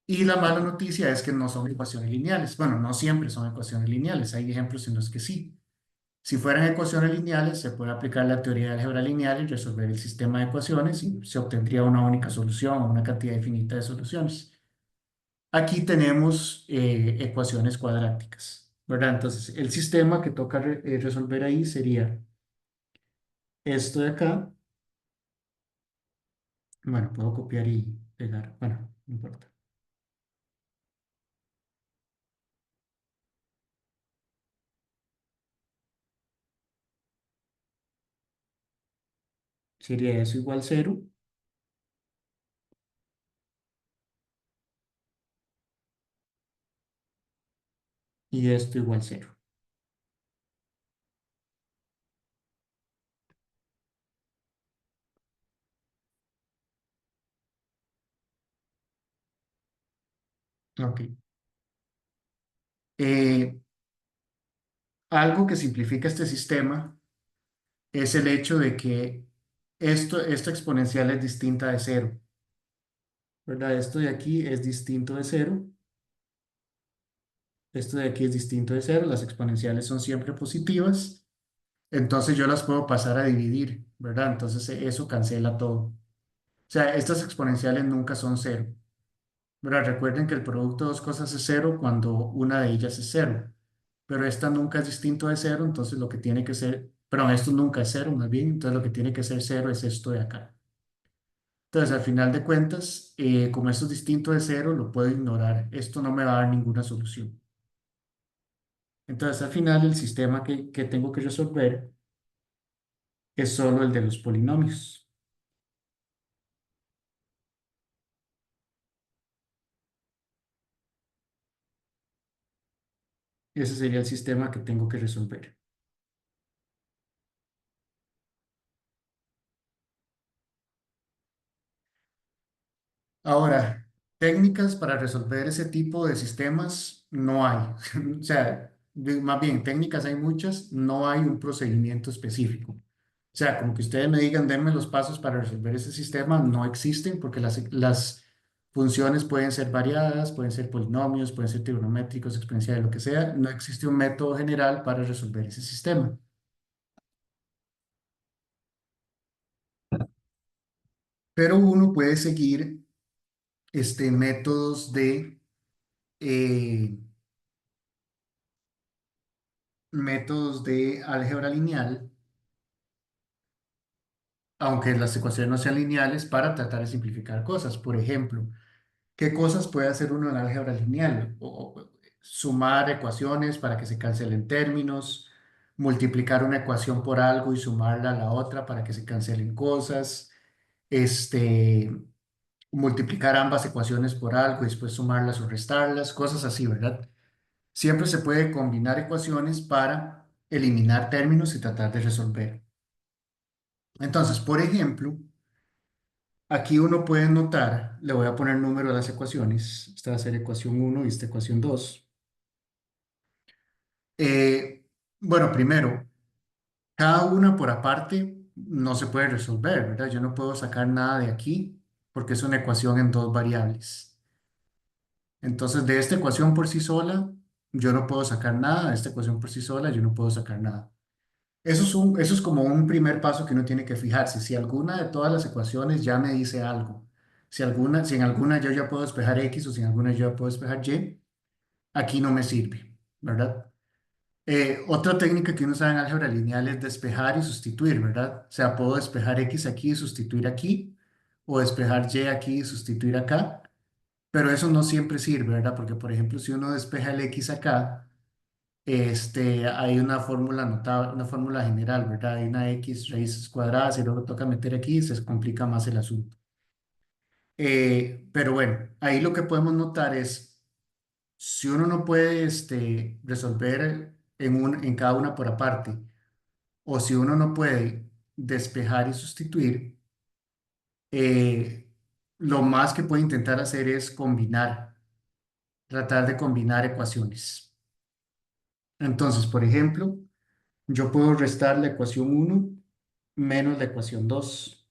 Y la mala noticia es que no son ecuaciones lineales. Bueno, no siempre son ecuaciones lineales. Hay ejemplos en los que sí. Si fueran ecuaciones lineales, se puede aplicar la teoría de álgebra lineal y resolver el sistema de ecuaciones y se obtendría una única solución o una cantidad infinita de soluciones. Aquí tenemos ecuaciones cuadráticas, ¿verdad? Entonces, el sistema que toca resolver ahí sería esto de acá. Bueno, puedo copiar y pegar. Bueno, no importa. Sería eso igual cero y esto igual cero. Ok. Eh, Algo que simplifica este sistema es el hecho de que esta exponencial es distinta de cero, ¿verdad? Esto de aquí es distinto de cero, esto de aquí es distinto de cero, las exponenciales son siempre positivas, entonces yo las puedo pasar a dividir, ¿verdad? Entonces eso cancela todo. O sea, estas exponenciales nunca son cero, ¿verdad? Recuerden que el producto de dos cosas es cero cuando una de ellas es cero, pero esta nunca es distinto de cero, entonces lo que tiene que ser, perdón, esto nunca es cero, más bien, entonces lo que tiene que ser cero es esto de acá. Entonces, al final de cuentas, como esto es distinto de cero, lo puedo ignorar. Esto no me va a dar ninguna solución. Entonces, al final, el sistema que tengo que resolver es solo el de los polinomios. Ese sería el sistema que tengo que resolver. Ahora, técnicas para resolver ese tipo de sistemas no hay. O sea, más bien, técnicas hay muchas, no hay un procedimiento específico. O sea, como que ustedes me digan, denme los pasos para resolver ese sistema, no existen porque las funciones pueden ser variadas, pueden ser polinomios, pueden ser trigonométricos, exponenciales, lo que sea. No existe un método general para resolver ese sistema. Pero uno puede seguir métodos eh, métodos de álgebra lineal, aunque las ecuaciones no sean lineales, para tratar de simplificar cosas. Por ejemplo, ¿qué cosas puede hacer uno en álgebra lineal? Sumar ecuaciones para que se cancelen términos, multiplicar una ecuación por algo y sumarla a la otra para que se cancelen cosas, este, multiplicar ambas ecuaciones por algo y después sumarlas o restarlas, cosas así, ¿verdad? Siempre se puede combinar ecuaciones para eliminar términos y tratar de resolver. Entonces, por ejemplo, aquí uno puede notar, le voy a poner número a las ecuaciones, esta va a ser ecuación uno y esta ecuación 2. Eh, bueno, primero, cada una por aparte no se puede resolver, ¿verdad? Yo no puedo sacar nada de aquí porque es una ecuación en dos variables. Entonces, de esta ecuación por sí sola, yo no puedo sacar nada de esta ecuación por sí sola, yo no puedo sacar nada. Eso es como un primer paso que uno tiene que fijarse. Si alguna de todas las ecuaciones ya me dice algo, si en alguna yo ya puedo despejar X o si en alguna yo ya puedo despejar Y, aquí no me sirve, ¿verdad? Otra técnica que uno sabe en álgebra lineal es despejar y sustituir, ¿verdad? O sea, puedo despejar X aquí y sustituir aquí, o despejar Y aquí y sustituir acá, pero eso no siempre sirve, ¿verdad? Porque, por ejemplo, si uno despeja el X acá, hay una fórmula notable, una fórmula general, ¿verdad? Hay una X raíces cuadradas y luego toca meter aquí y se complica más el asunto. Pero bueno, ahí lo que podemos notar es, si uno no puede resolver en cada una por aparte, o si uno no puede despejar y sustituir, eh, lo más que puede intentar hacer es combinar, tratar de combinar ecuaciones. Entonces, por ejemplo, yo puedo restar la ecuación uno menos la ecuación 2.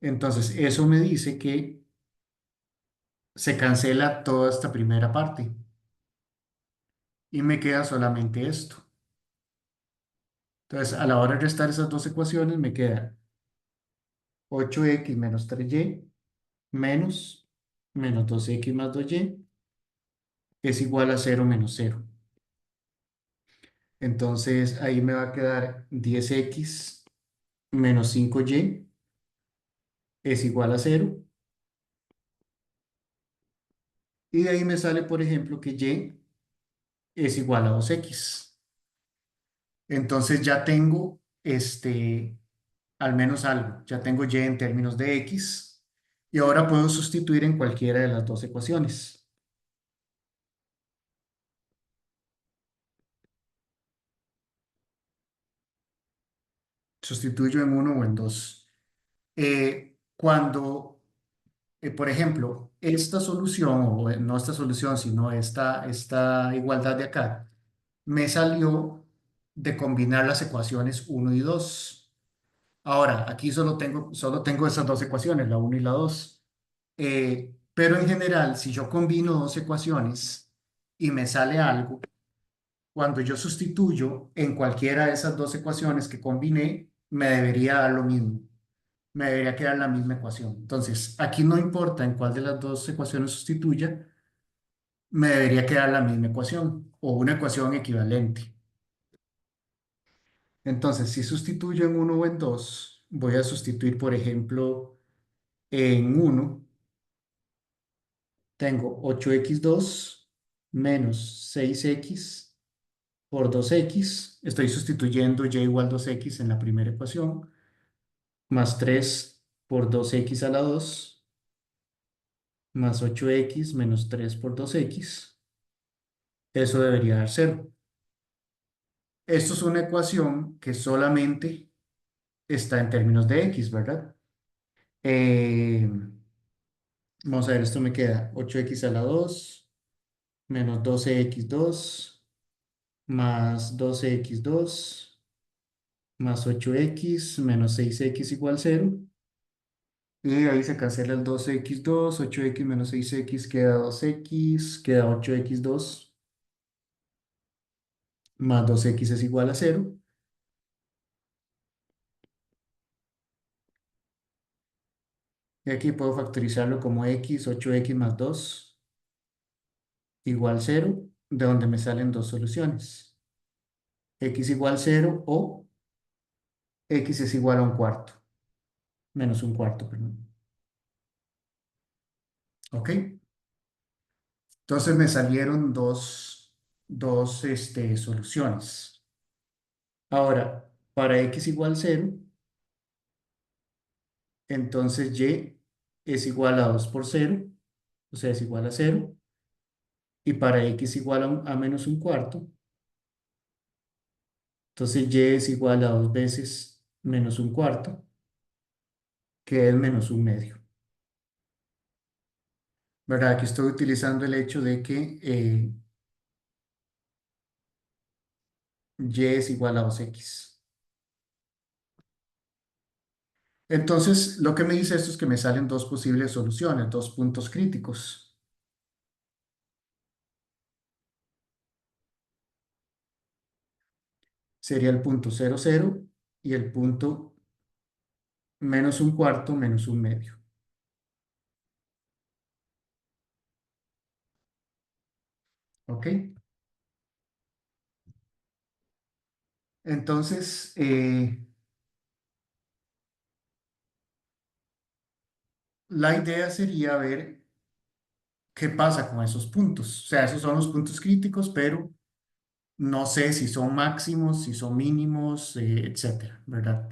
Entonces, eso me dice que se cancela toda esta primera parte y me queda solamente esto. Entonces, a la hora de restar esas dos ecuaciones, me queda 8x menos 3y menos 2x más 2y es igual a 0 menos 0. Entonces, ahí me va a quedar 10x menos 5y es igual a 0. Y de ahí me sale, por ejemplo, que y es igual a 2x. Entonces ya tengo al menos algo. Ya tengo y en términos de x. Y ahora puedo sustituir en cualquiera de las dos ecuaciones. Sustituyo en uno o en dos. Cuando, por ejemplo, esta solución, o no esta solución, sino esta igualdad de acá, me salió de combinar las ecuaciones uno y 2. Ahora, aquí solo tengo esas dos ecuaciones, la uno y la 2. Pero en general, si yo combino dos ecuaciones y me sale algo, cuando yo sustituyo en cualquiera de esas dos ecuaciones que combiné, me debería dar lo mismo. Me debería quedar la misma ecuación. Entonces, aquí no importa en cuál de las dos ecuaciones sustituya, me debería quedar la misma ecuación o una ecuación equivalente. Entonces, si sustituyo en uno o en 2, voy a sustituir, por ejemplo, en uno tengo 8x2 menos 6x por 2x. Estoy sustituyendo y igual 2x en la primera ecuación, más 3 por 2x a la 2, más 8x menos 3 por 2x. Eso debería dar 0. Esto es una ecuación que solamente está en términos de x, ¿verdad? Eh, Vamos a ver, esto me queda 8x a la 2 menos 12x2 más 12x2 más 8x menos 6x igual 0. Y ahí se cancela el 12x2, 8x menos 6x queda 2x, queda 8x2 más 2x es igual a 0. Y aquí puedo factorizarlo como x, 8x más 2 igual 0, de donde me salen dos soluciones. X igual 0 o x es igual a un cuarto, menos un cuarto, perdón. ¿Ok? Entonces me salieron dos soluciones. Ahora, para x igual 0, entonces y es igual a 2 por 0, o sea, es igual a 0. Y para x igual a menos un cuarto, entonces y es igual a 2 veces menos un cuarto, que es menos un medio. ¿Verdad? Aquí estoy utilizando el hecho de que y es igual a 2x. Entonces, lo que me dice esto es que me salen dos posibles soluciones, dos puntos críticos. sería el punto 0,0 y el punto menos un cuarto menos un medio. ¿Ok? Entonces, la idea sería ver qué pasa con esos puntos. O sea, esos son los puntos críticos, pero no sé si son máximos, si son mínimos, etcétera, ¿verdad?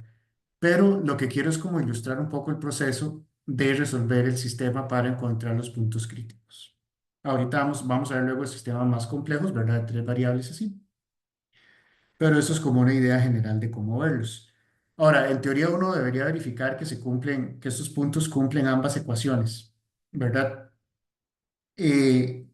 Pero lo que quiero es como ilustrar un poco el proceso de resolver el sistema para encontrar los puntos críticos. Ahorita vamos a ver luego sistemas más complejos, ¿verdad? De tres variables así. Pero eso es como una idea general de cómo verlos. Ahora, en teoría uno debería verificar que se cumplen, que estos puntos cumplen ambas ecuaciones, ¿verdad? Eh,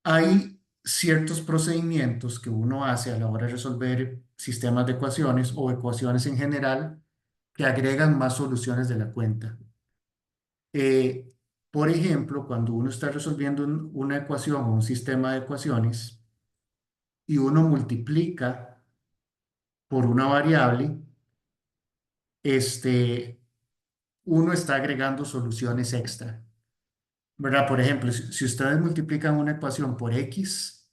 Hay ciertos procedimientos que uno hace a la hora de resolver sistemas de ecuaciones o ecuaciones en general que agregan más soluciones de la cuenta. Eh, por ejemplo, cuando uno está resolviendo una ecuación o un sistema de ecuaciones y uno multiplica por una variable, uno está agregando soluciones extra, ¿verdad? Por ejemplo, si ustedes multiplican una ecuación por x,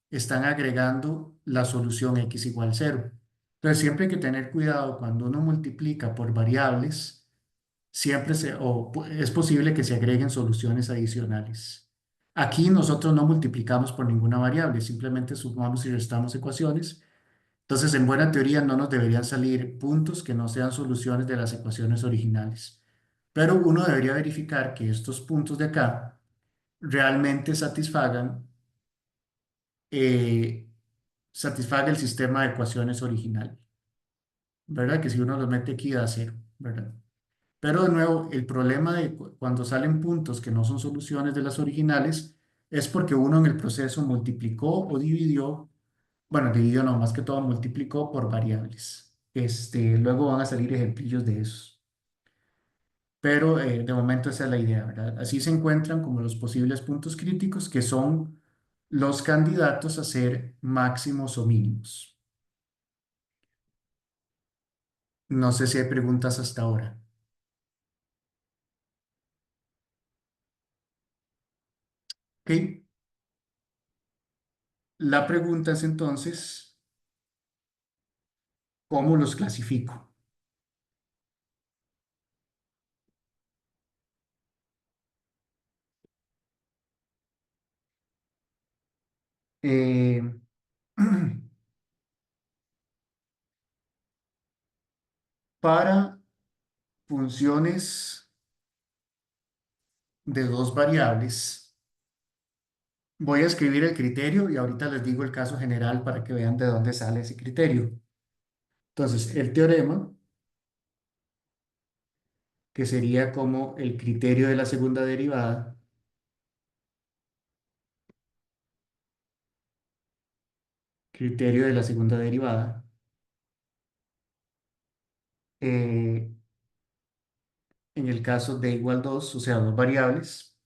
están agregando la solución x igual cero. Entonces, siempre hay que tener cuidado cuando uno multiplica por variables, es posible que se agreguen soluciones adicionales. Aquí nosotros no multiplicamos por ninguna variable, simplemente sumamos y restamos ecuaciones. Entonces, en buena teoría no nos deberían salir puntos que no sean soluciones de las ecuaciones originales. Pero uno debería verificar que estos puntos de acá realmente eh, satisfaga el sistema de ecuaciones original, ¿verdad? Que si uno los mete aquí da cero, ¿verdad? Pero de nuevo, el problema de cuando salen puntos que no son soluciones de las originales es porque uno en el proceso multiplicó o dividió, bueno, dividió no, más que todo multiplicó por variables. Luego van a salir ejemplillos de eso. Pero de momento esa es la idea, ¿verdad? Así se encuentran como los posibles puntos críticos que son los candidatos a ser máximos o mínimos. No sé si hay preguntas hasta ahora. ¿Ok? La pregunta es entonces, ¿cómo los clasifico? Eh, para funciones de dos variables, voy a escribir el criterio y ahorita les digo el caso general para que vean de dónde sale ese criterio. Entonces, el teorema, que sería como el criterio de la segunda derivada, criterio de la segunda derivada, eh, en el caso de igual 2, o sea, dos variables,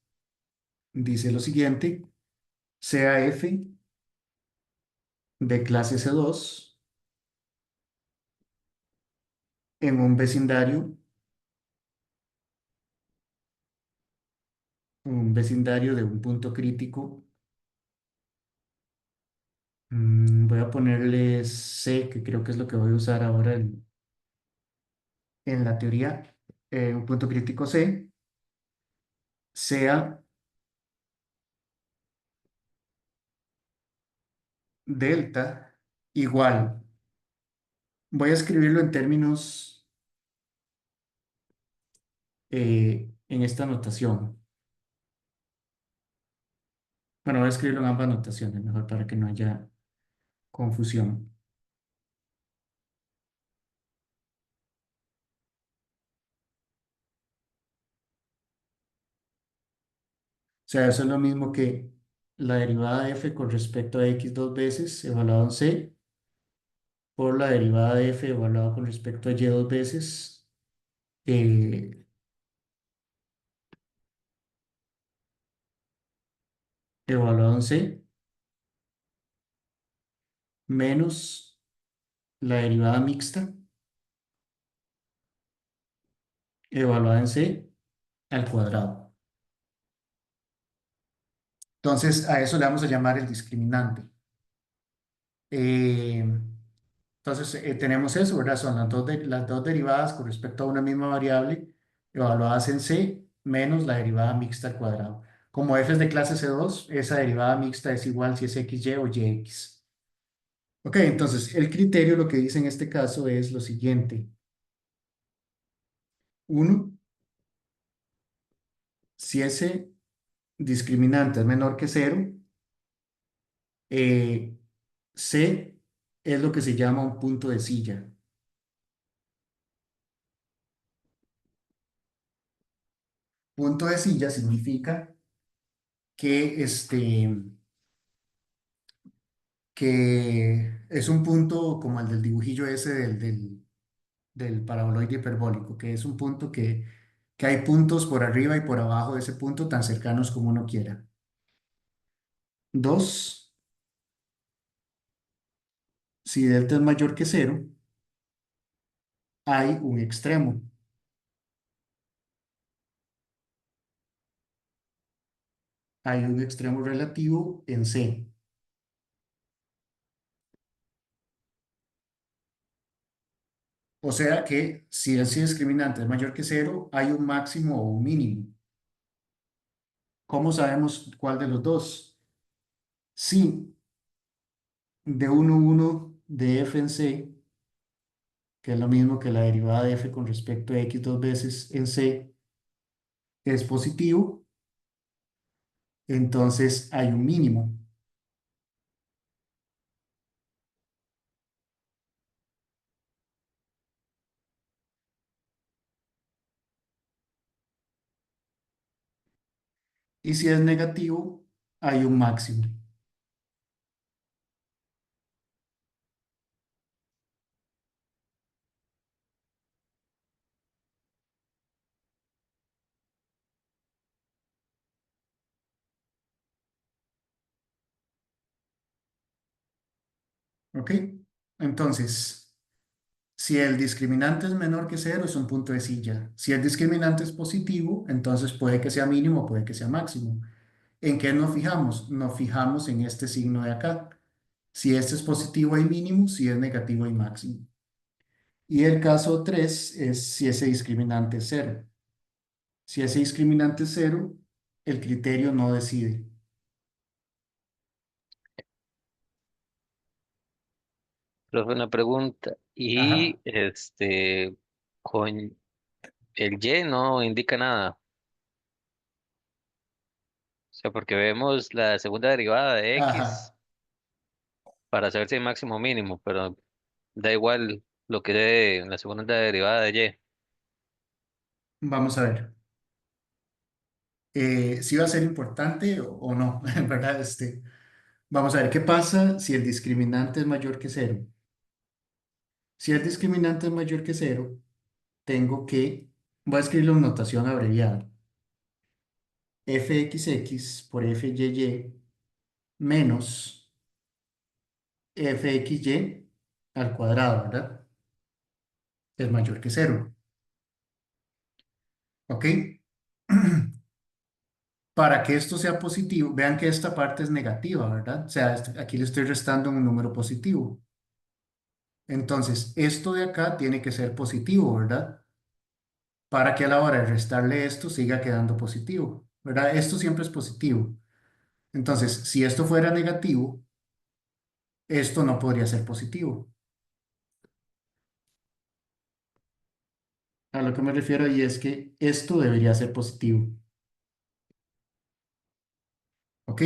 dice lo siguiente, sea f de clase C2 en un vecindario de un punto crítico. Voy a ponerle C, que creo que es lo que voy a usar ahora en la teoría. Un punto crítico C sea delta igual. Voy a escribirlo en términos en esta notación. Bueno, voy a escribirlo en ambas notaciones, mejor para que no haya confusión. O sea, eso es lo mismo que la derivada de f con respecto a x dos veces evaluado en c por la derivada de f evaluado con respecto a y dos veces eh, evaluado en c menos la derivada mixta evaluada en c al cuadrado. Entonces, a eso le vamos a llamar el discriminante. Eh, entonces, tenemos eso, ¿verdad? Son las dos derivadas con respecto a una misma variable evaluadas en C menos la derivada mixta al cuadrado. Como f es de clase C2, esa derivada mixta es igual si es xy o yx. Ok, entonces el criterio lo que dice en este caso es lo siguiente. Uno, si ese discriminante es menor que cero, eh, C es lo que se llama un punto de silla. Punto de silla significa que, que es un punto como el del dibujillo ese del paraboloide hiperbólico, que es un punto que hay puntos por arriba y por abajo de ese punto tan cercanos como uno quiera. Dos, si delta es mayor que cero, hay un extremo. Hay un extremo relativo en C. O sea que si el C discriminante es mayor que cero, hay un máximo o un mínimo. ¿Cómo sabemos cuál de los dos? Si de 1 de f en C, que es lo mismo que la derivada de f con respecto a x dos veces en C, es positivo, entonces hay un mínimo. Y si es negativo, hay un máximo. ¿Ok? Entonces, si el discriminante es menor que cero, es un punto de silla. Si el discriminante es positivo, entonces puede que sea mínimo, puede que sea máximo. ¿En qué nos fijamos? Nos fijamos en este signo de acá. Si este es positivo hay mínimo, si es negativo hay máximo. Y el caso 3 es si ese discriminante es cero. Si ese discriminante es cero, el criterio no decide. Profe, una pregunta. Ajá. Y con el Y no indica nada. O sea, porque vemos la segunda derivada de X Ajá. para saber si hay máximo o mínimo, pero da igual lo que dé en la segunda derivada de Y. Vamos a ver. Si va a ser importante o no, ¿verdad? Vamos a ver qué pasa si el discriminante es mayor que cero. Si el discriminante es mayor que cero, voy a escribirlo en notación abreviada. Fxx por Fyy menos Fxy al cuadrado, ¿verdad? Es mayor que cero. ¿Ok? Para que esto sea positivo, vean que esta parte es negativa, ¿verdad? O sea, aquí le estoy restando un número positivo. Entonces, esto de acá tiene que ser positivo, ¿verdad? Para que a la hora de restarle esto siga quedando positivo, ¿verdad? Esto siempre es positivo. Entonces, si esto fuera negativo, esto no podría ser positivo. A lo que me refiero ahí es que esto debería ser positivo, ¿ok?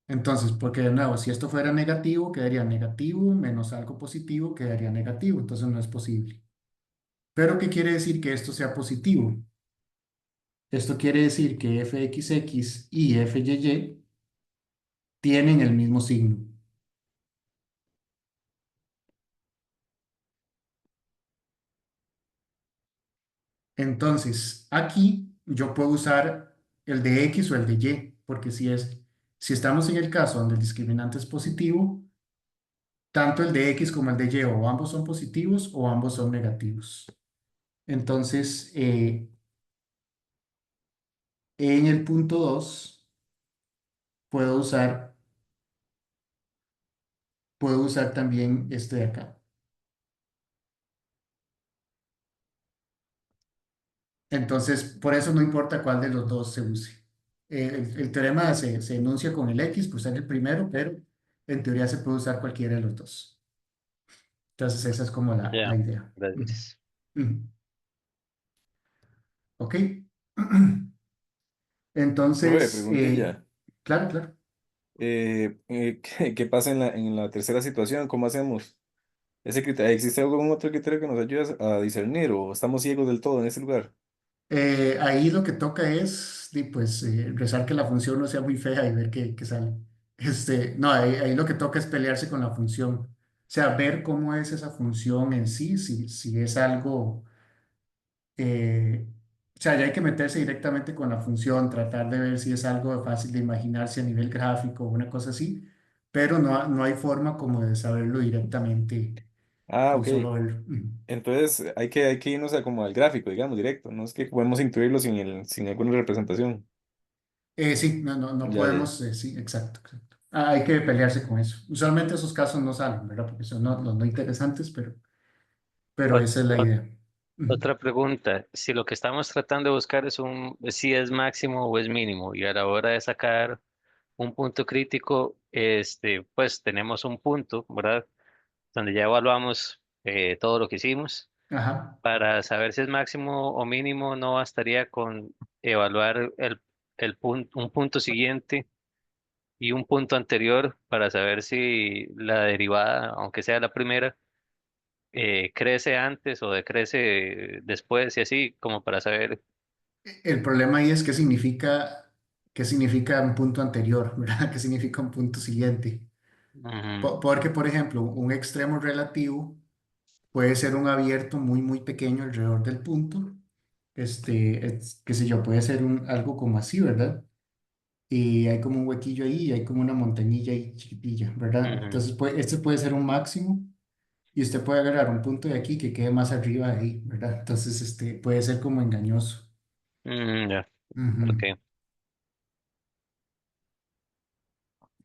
Entonces, porque de nuevo, si esto fuera negativo, quedaría negativo menos algo positivo, quedaría negativo, entonces no es posible. Pero ¿qué quiere decir que esto sea positivo? Esto quiere decir que fxx y fyy tienen el mismo signo. Entonces, aquí yo puedo usar el de x o el de y, porque si es Si estamos en el caso donde el discriminante es positivo, tanto el de X como el de Y o ambos son positivos o ambos son negativos. Entonces, en el punto 2 puedo usar, puedo usar también este de acá. Entonces, por eso no importa cuál de los dos se use. El teorema se enuncia con el X por ser el primero, pero en teoría se puede usar cualquiera de los dos. Entonces, esa es como la Ya, idea. Ujú, gracias. ujú. ¿Ok? Profe, Entonces, preguntilla. claro, claro. ¿Qué pasa en la tercera situación? ¿Cómo hacemos? ¿Existe algún otro criterio que nos ayude a discernir o estamos ciegos del todo en ese lugar? Ahí lo que toca es pues, rezar que la función no sea muy fea y ver qué sale. No, ahí lo que toca es pelearse con la función. O sea, ver cómo es esa función en sí, si es algo, o sea, ya hay que meterse directamente con la función, tratar de ver si es algo fácil de imaginarse a nivel gráfico o una cosa así, pero no hay forma como de saberlo directamente Ah, con ok. solo verlo. Entonces hay que irnos a como al gráfico, digamos, directo. No es que podemos intuirlo sin alguna representación. Sí, no Ya, ya. podemos, sí, exacto, exacto. Hay que pelearse con eso. Usualmente esos casos no salen, ¿verdad? Porque son los no interesantes, pero Ot- esa es la ot- idea. Ujú. Otra pregunta, si lo que estamos tratando de buscar es si es máximo o es mínimo, y a la hora de sacar un punto crítico, pues tenemos un punto, ¿verdad? Donde ya evaluamos todo lo que hicimos. Ajá. Para saber si es máximo o mínimo, no bastaría con evaluar un punto siguiente y un punto anterior para saber si la derivada, aunque sea la primera, crece antes o decrece después y así, como para saber. El problema ahí es qué significa un punto anterior, ¿verdad? ¿Qué significa un punto siguiente? Ujú, Porque, por ejemplo, un extremo relativo puede ser un abierto muy pequeño alrededor del punto. Qué sé yo, puede ser algo como así, ¿verdad? Y hay como un huequillo ahí y hay como una montañilla ahí chiquitilla, ¿verdad? ujú, Entonces, este puede ser un máximo y usted puede agarrar un punto de aquí que quede más arriba de ahí, ¿verdad? Entonces, puede ser como engañoso. ya, Ujú. ok.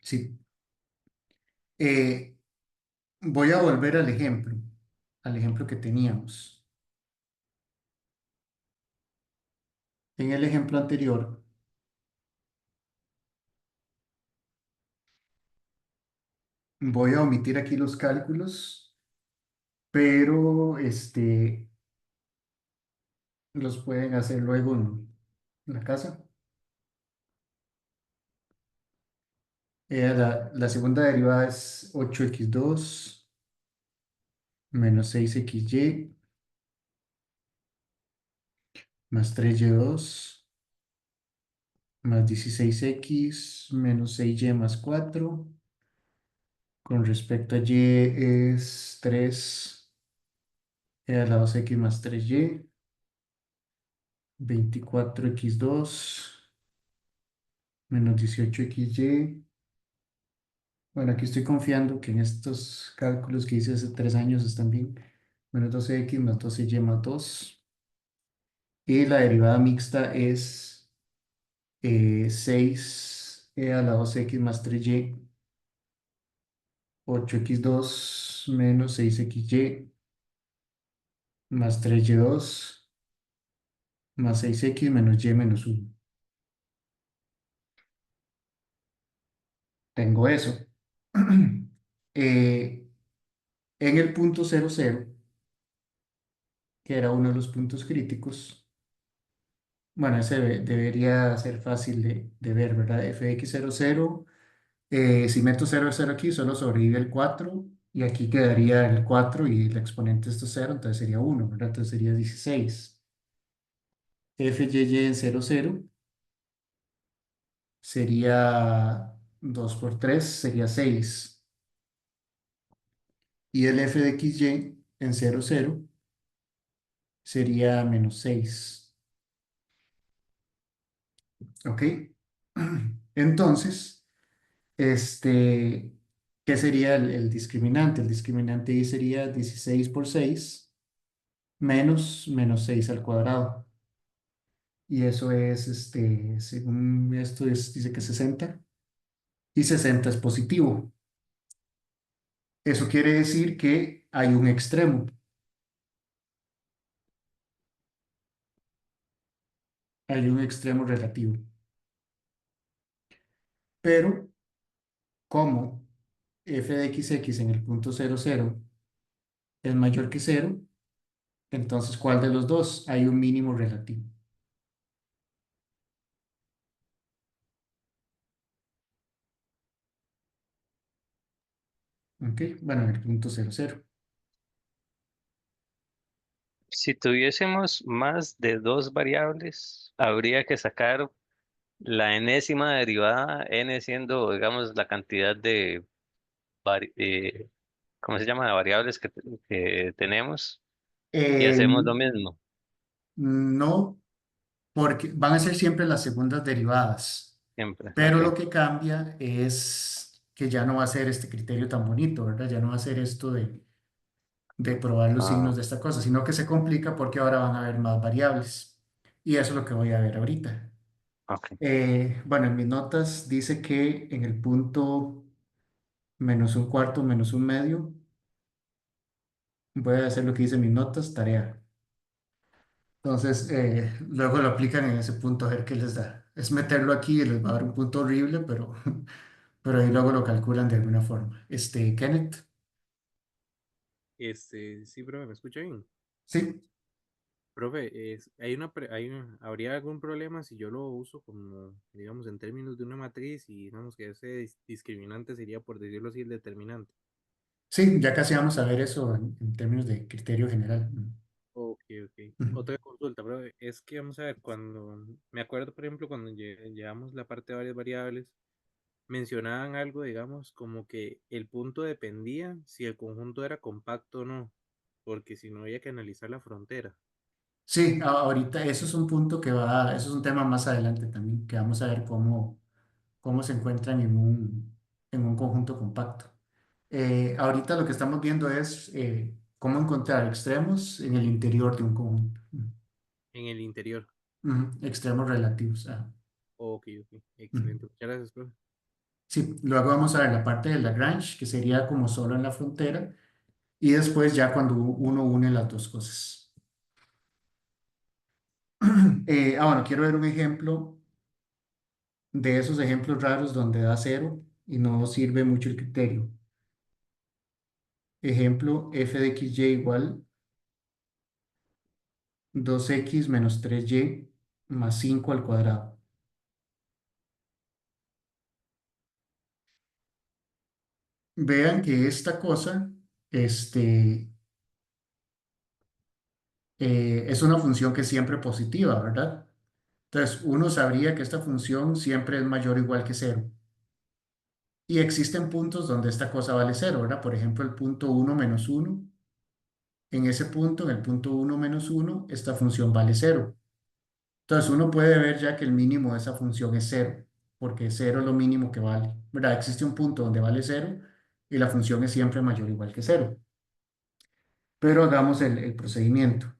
Sí. Eh, Voy a volver al ejemplo que teníamos. En el ejemplo anterior, voy a omitir aquí los cálculos, pero los pueden hacer luego en la casa. La segunda derivada es 8x2 menos 6xy más 3y2 más 16x menos 6y más 4. Con respecto a y es 3 a la 2x más 3y, 24x2 menos 18xy. Bueno, aquí estoy confiando que en estos cálculos que hice hace 3 años están bien. Menos 12x más 12y más 2. Y la derivada mixta es 6 a la 2x más 3y, 8x2 menos 6xy más 3y2 más 6x menos y menos 1. Tengo eso. Eh, en el punto 00, que era uno de los puntos críticos, bueno, ese debería ser fácil de ver, ¿verdad? Fx00, si meto 0 aquí, solo sobrevive el 4 y aquí quedaría el 4 y el exponente de esto es 0, entonces sería 1, ¿verdad? Entonces sería 16. Fy en 00 sería 2 por 3 sería 6. Y el f de xy en 00 sería menos 6. ¿Ok? Entonces, Este, ¿qué sería el discriminante? El discriminante ahí sería 16 por 6 menos 6 al cuadrado. Y eso es, según esto, dice que 60 y 60 es positivo. Eso quiere decir que hay un extremo. Hay un extremo relativo. Pero, como f de x en el punto 00 es mayor que cero, entonces, ¿cuál de los dos? Hay un mínimo relativo. ¿Ok? Bueno, en el punto 00. Si tuviésemos más de dos variables, habría que sacar la enésima derivada, n siendo, digamos, la cantidad de, ¿cómo se llama? De variables que tenemos, y Eh, hacemos lo mismo no, porque van a ser siempre las segundas derivadas, siempre. pero Ok. lo que cambia es que ya no va a ser este criterio tan bonito, ¿verdad? Ya no va a ser esto de probar los Ah, signos de esta cosa, sino que se complica porque ahora van a haber más variables. Y eso es lo que voy a ver ahorita. ok. Bueno, en mis notas dice que en el punto menos un cuarto, menos un medio, voy a hacer lo que dice en mis notas, tarea. Entonces, luego lo aplican en ese punto a ver qué les da. Es meterlo aquí y les va a dar un punto horrible, pero, pero ahí luego lo calculan de alguna forma. Kenneth, Sí, profe, ¿me escucha bien? sí, Profe, ¿habría algún problema si yo lo uso como, digamos, en términos de una matriz y digamos que ese discriminante sería, por decirlo así, el determinante? sí, ya casi vamos a ver eso en términos de criterio general. Ok, ok. Ujú. Otra consulta, profe, es que vamos a ver, me acuerdo, por ejemplo, cuando llevamos la parte de varias variables, mencionaban algo, digamos, como que el punto dependía si el conjunto era compacto o no, porque si no había que analizar la frontera. Sí, ahorita eso es un punto que va, eso es un tema más adelante también, que vamos a ver cómo se encuentran en un conjunto compacto. Ahorita lo que estamos viendo es cómo encontrar extremos en el interior de un conjunto. En el interior. Extremos relativos. Ok, ok. Ujú. Excelente. Muchas gracias, profe. Sí, luego vamos a ver la parte de Lagrange, que sería como solo en la frontera, y después ya cuando uno une las dos cosas. Bueno, quiero ver un ejemplo de esos ejemplos raros donde da cero y no sirve mucho el criterio. Ejemplo, f de xy igual 2x menos 3y más 5 al cuadrado. Vean que esta cosa, este, es una función que es siempre positiva, ¿verdad? Entonces, uno sabría que esta función siempre es mayor o igual que cero. Y existen puntos donde esta cosa vale cero, ¿verdad? Por ejemplo, el punto uno menos uno. En ese punto, en el punto uno menos uno, esta función vale cero. Entonces, uno puede ver ya que el mínimo de esa función es cero, porque cero es lo mínimo que vale, ¿verdad? Existe un punto donde vale cero y la función es siempre mayor o igual que cero. Pero hagamos el procedimiento.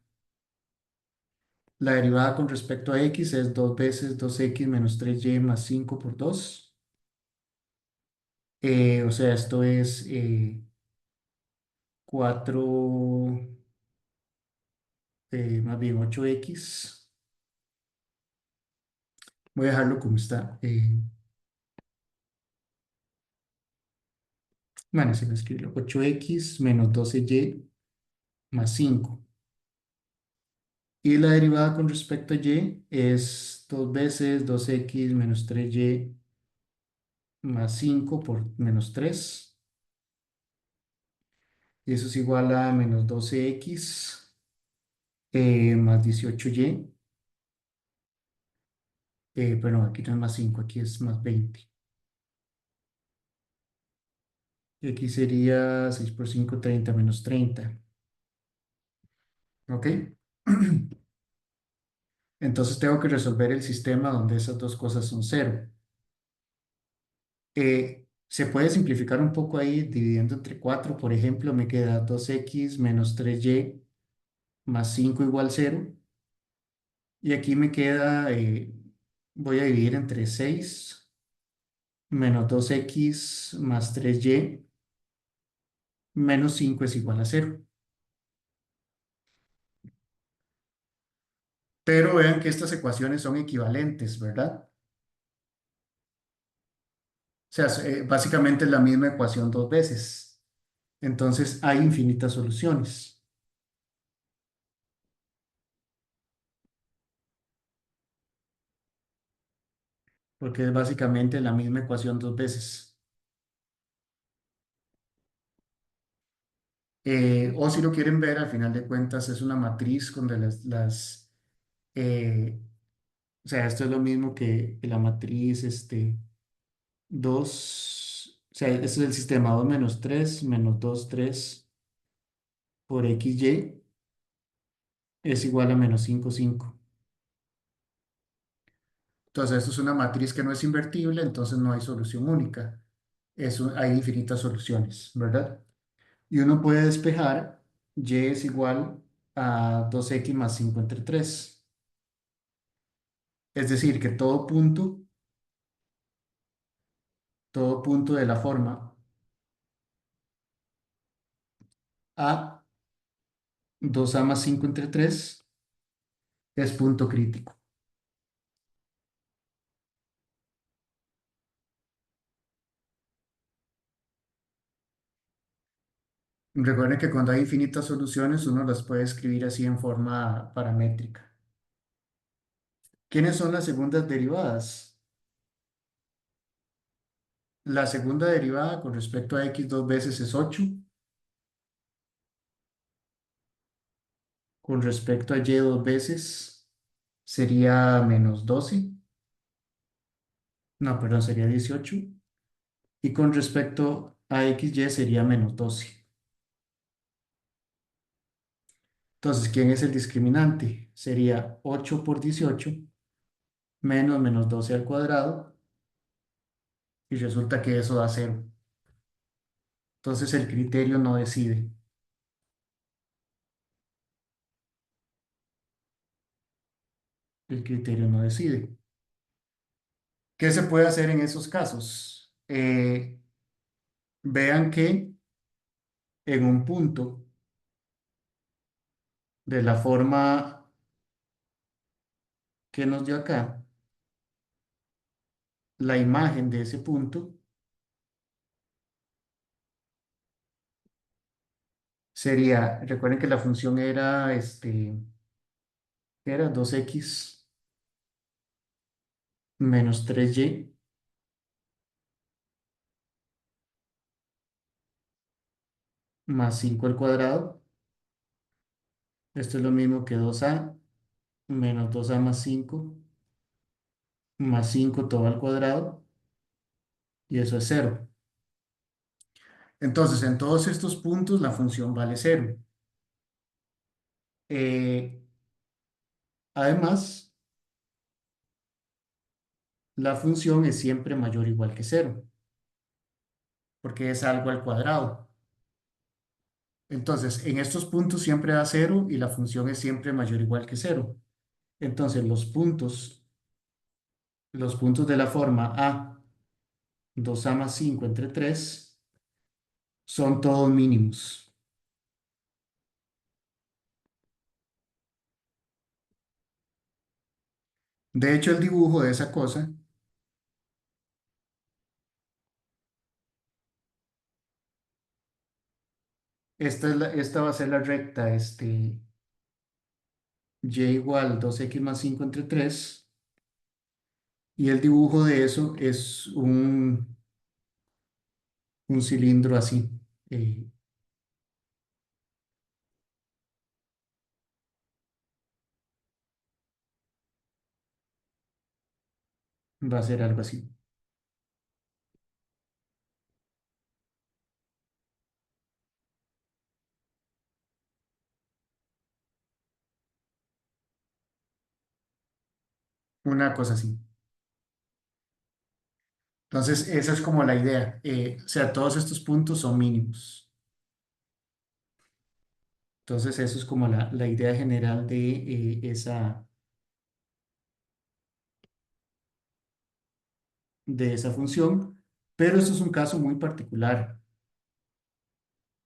La derivada con respecto a x es 2 veces 2x menos 3y más 5 por 2. O sea, esto es 4, más bien 8x. Voy a dejarlo como está. Bueno, se lo escribo. 8x menos 12y más 5. Y la derivada con respecto a y es 2 veces 2x menos 3y más 5 por menos 3. Y eso es igual a menos 12x más 18y. Bueno, aquí no es más 5, aquí es más 20. Y aquí sería 6 por 5, 30 menos 30. ¿Ok? Entonces tengo que resolver el sistema donde esas dos cosas son cero. Se puede simplificar un poco ahí dividiendo entre 4. Por ejemplo, me queda 2x menos 3y más 5 igual 0. Y aquí me queda, voy a dividir entre 6 menos 2x más 3y menos 5 es igual a 0. Pero vean que estas ecuaciones son equivalentes, ¿verdad? O sea, básicamente es la misma ecuación dos veces. Entonces hay infinitas soluciones, porque es básicamente la misma ecuación dos veces. O si lo quieren ver, al final de cuentas es una matriz donde o sea, esto es lo mismo que la matriz 2, o sea, esto es el sistema 2 menos 3 menos 2 3 por xy es igual a menos 5 5. Entonces, esto es una matriz que no es invertible, entonces no hay solución única. Hay infinitas soluciones, ¿verdad? Y uno puede despejar y es igual a 2x más 5 entre 3. Es decir, que todo punto de la forma a 2a más 5 entre 3 es punto crítico. Recuerden que cuando hay infinitas soluciones uno las puede escribir así en forma paramétrica. ¿Quiénes son las segundas derivadas? La segunda derivada con respecto a x dos veces es 8. Con respecto a y dos veces sería menos 12. No, perdón, sería 18. Y con respecto a xy sería menos 12. Entonces, ¿quién es el discriminante? Sería 8 por 18 menos menos 12 al cuadrado. Y resulta que eso da 0. Entonces el criterio no decide. El criterio no decide. ¿Qué se puede hacer en esos casos? Vean que en un punto de la forma que nos dio acá, la imagen de ese punto sería, recuerden que la función era 2x menos 3y más 5 al cuadrado. Esto es lo mismo que 2a menos 2a más 5 más 5 todo al cuadrado, y eso es 0. Entonces, en todos estos puntos la función vale 0. Eh, Además, la función es siempre mayor o igual que 0, porque es algo al cuadrado. Entonces, en estos puntos siempre da 0 y la función es siempre mayor o igual que 0. Entonces, los puntos de la forma a 2a más 5 entre 3 son todos mínimos. De hecho, el dibujo de esa cosa, esta va a ser la recta, y igual 2x más 5 entre 3, y el dibujo de eso es un cilindro así. eh, Va a ser algo así. Una cosa así. Entonces, esa es como la idea. O sea, todos estos puntos son mínimos. Entonces, eso es como la idea general de esa función, pero esto es un caso muy particular.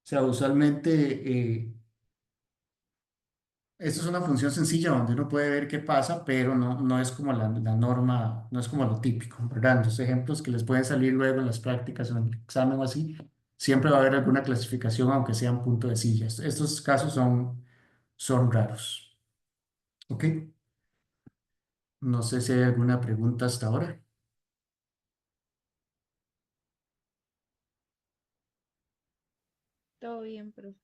O sea, usualmente esto es una función sencilla donde uno puede ver qué pasa, pero no es como la norma, no es como lo típico, ¿verdad? Los ejemplos que les pueden salir luego en las prácticas o en el examen o así, siempre va a haber alguna clasificación, aunque sean punto de silla. Estos casos son raros. ¿Ok? No sé si hay alguna pregunta hasta ahora. Todo bien, profe.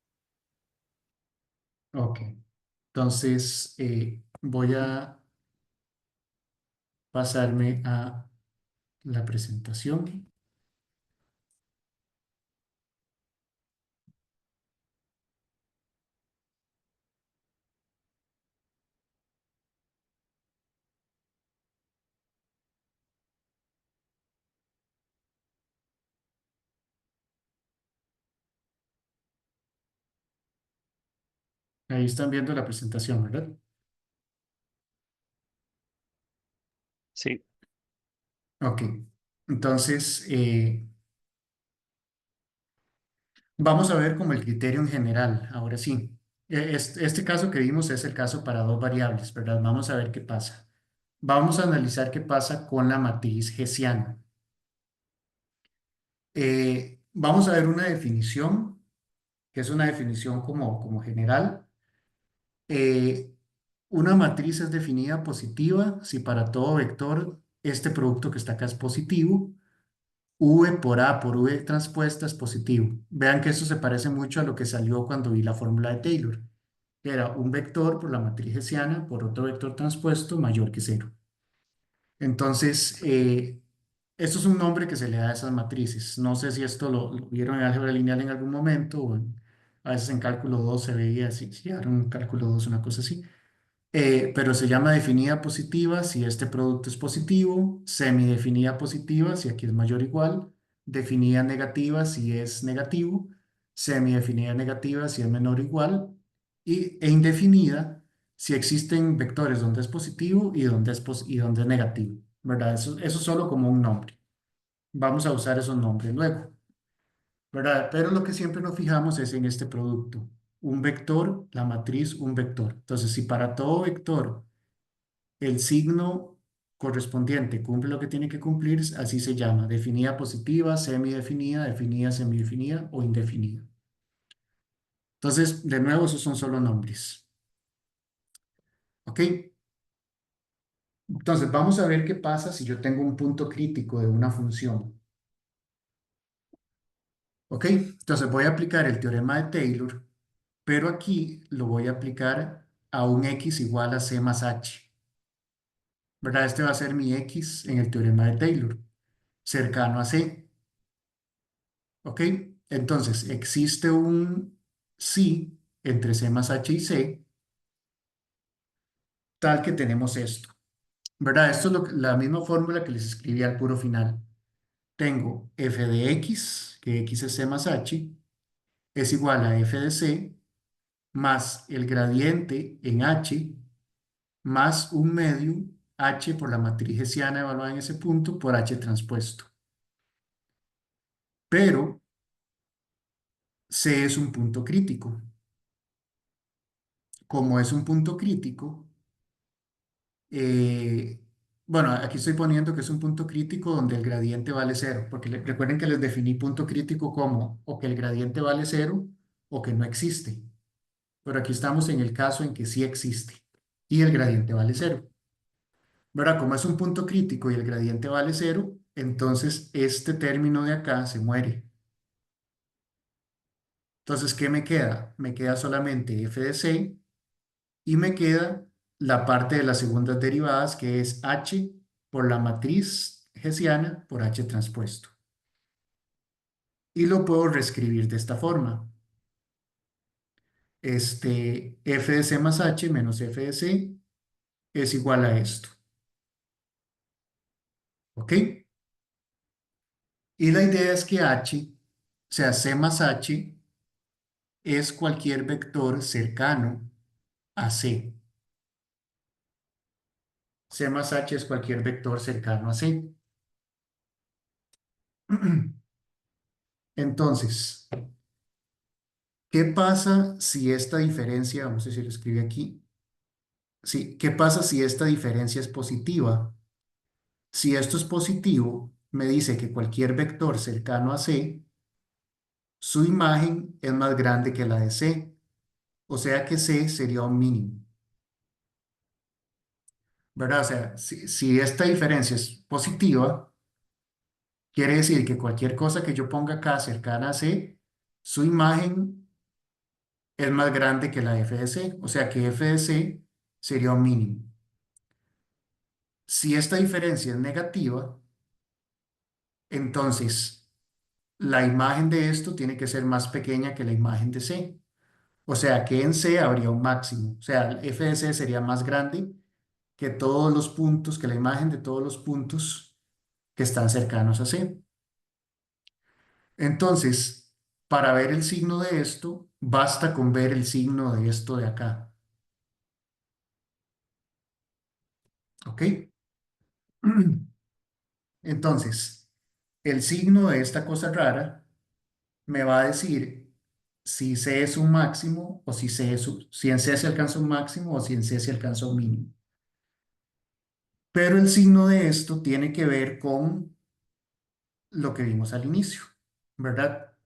Ok. Entonces, voy a pasarme a la presentación. Ahí están viendo la presentación, ¿verdad? Sí, Ok. Entonces, vamos a ver como el criterio en general. Ahora sí. Este caso que vimos es el caso para dos variables, ¿verdad? Vamos a ver qué pasa. Vamos a analizar qué pasa con la matriz hessiana. Vamos a ver una definición, que es una definición como general. Eh, una matriz es definida positiva si para todo vector este producto que está acá es positivo. V por A por V transpuesta es positivo. Vean que esto se parece mucho a lo que salió cuando vi la fórmula de Taylor, que era un vector por la matriz hessiana por otro vector transpuesto mayor que cero. Entonces, esto es un nombre que se le da a esas matrices. No sé si esto lo vieron en álgebra lineal en algún momento, a veces en cálculo 2 se veía así, si era un cálculo 2 una cosa así. Pero se llama definida positiva si este producto es positivo, semidefinida positiva si aquí es mayor o igual, definida negativa si es negativo, semidefinida negativa si es menor o igual, e indefinida si existen vectores donde es positivo y donde es negativo, ¿verdad? Eso solo como un nombre. Vamos a usar esos nombres luego, ¿verdad? Pero lo que siempre nos fijamos es en este producto. Un vector, la matriz, un vector. Entonces, si para todo vector el signo correspondiente cumple lo que tiene que cumplir, así se llama, definida positiva, semidefinida, definida, semidefinida o indefinida. Entonces, de nuevo, esos son solo nombres. ¿Ok? Entonces, vamos a ver qué pasa si yo tengo un punto crítico de una función. ¿Ok? Entonces, voy a aplicar el teorema de Taylor, pero aquí lo voy a aplicar a un x igual a c más h. ¿Verdad? Este va a ser mi x en el teorema de Taylor, cercano a c. ¿Ok? Entonces, existe un sí entre C más H y C, tal que tenemos esto. ¿Verdad? Esto es la misma fórmula que les escribí al puro final. Tengo f de x, que x es C más H, es igual a f de C más el gradiente en H más un medio H por la matriz hessiana evaluada en ese punto por H transpuesto. Pero C es un punto crítico. Como es un punto crítico, eh, bueno, aquí estoy poniendo que es un punto crítico donde el gradiente vale cero, porque recuerden que les definí punto crítico como o que el gradiente vale cero o que no existe. Pero aquí estamos en el caso en que sí existe y el gradiente vale cero. ¿Verdad? Como es un punto crítico y el gradiente vale cero, entonces este término de acá se muere. Entonces, ¿qué me queda? Me queda solamente f de c y me queda la parte de las segundas derivadas que es h por la matriz hessiana por h transpuesto. Y lo puedo reescribir de esta forma. F de c más h menos f de c es igual a esto. ¿Ok? Y la idea es que H, o sea, C más H, es cualquier vector cercano a C. C más H es cualquier vector cercano a C. Entonces, ¿qué pasa si esta diferencia, vamos a decir, lo escribe aquí, sí, ¿qué pasa si esta diferencia es positiva? Si esto es positivo, me dice que cualquier vector cercano a C, su imagen es más grande que la de C, o sea que C sería un mínimo, ¿verdad? O sea, si esta diferencia es positiva, quiere decir que cualquier cosa que yo ponga acá cercana a C, su imagen es más grande que la f de C, o sea que f de C sería un mínimo. Si esta diferencia es negativa, entonces la imagen de esto tiene que ser más pequeña que la imagen de C. O sea que en C habría un máximo. O sea, el f de C sería más grande que todos los puntos, que la imagen de todos los puntos que están cercanos a C. Entonces, para ver el signo de esto, basta con ver el signo de esto de acá. ¿Ok? Entonces, el signo de esta cosa rara me va a decir si C es un máximo o si en C se alcanza un máximo o si en C se alcanza un mínimo. Pero el signo de esto tiene que ver con lo que vimos al inicio, ¿verdad?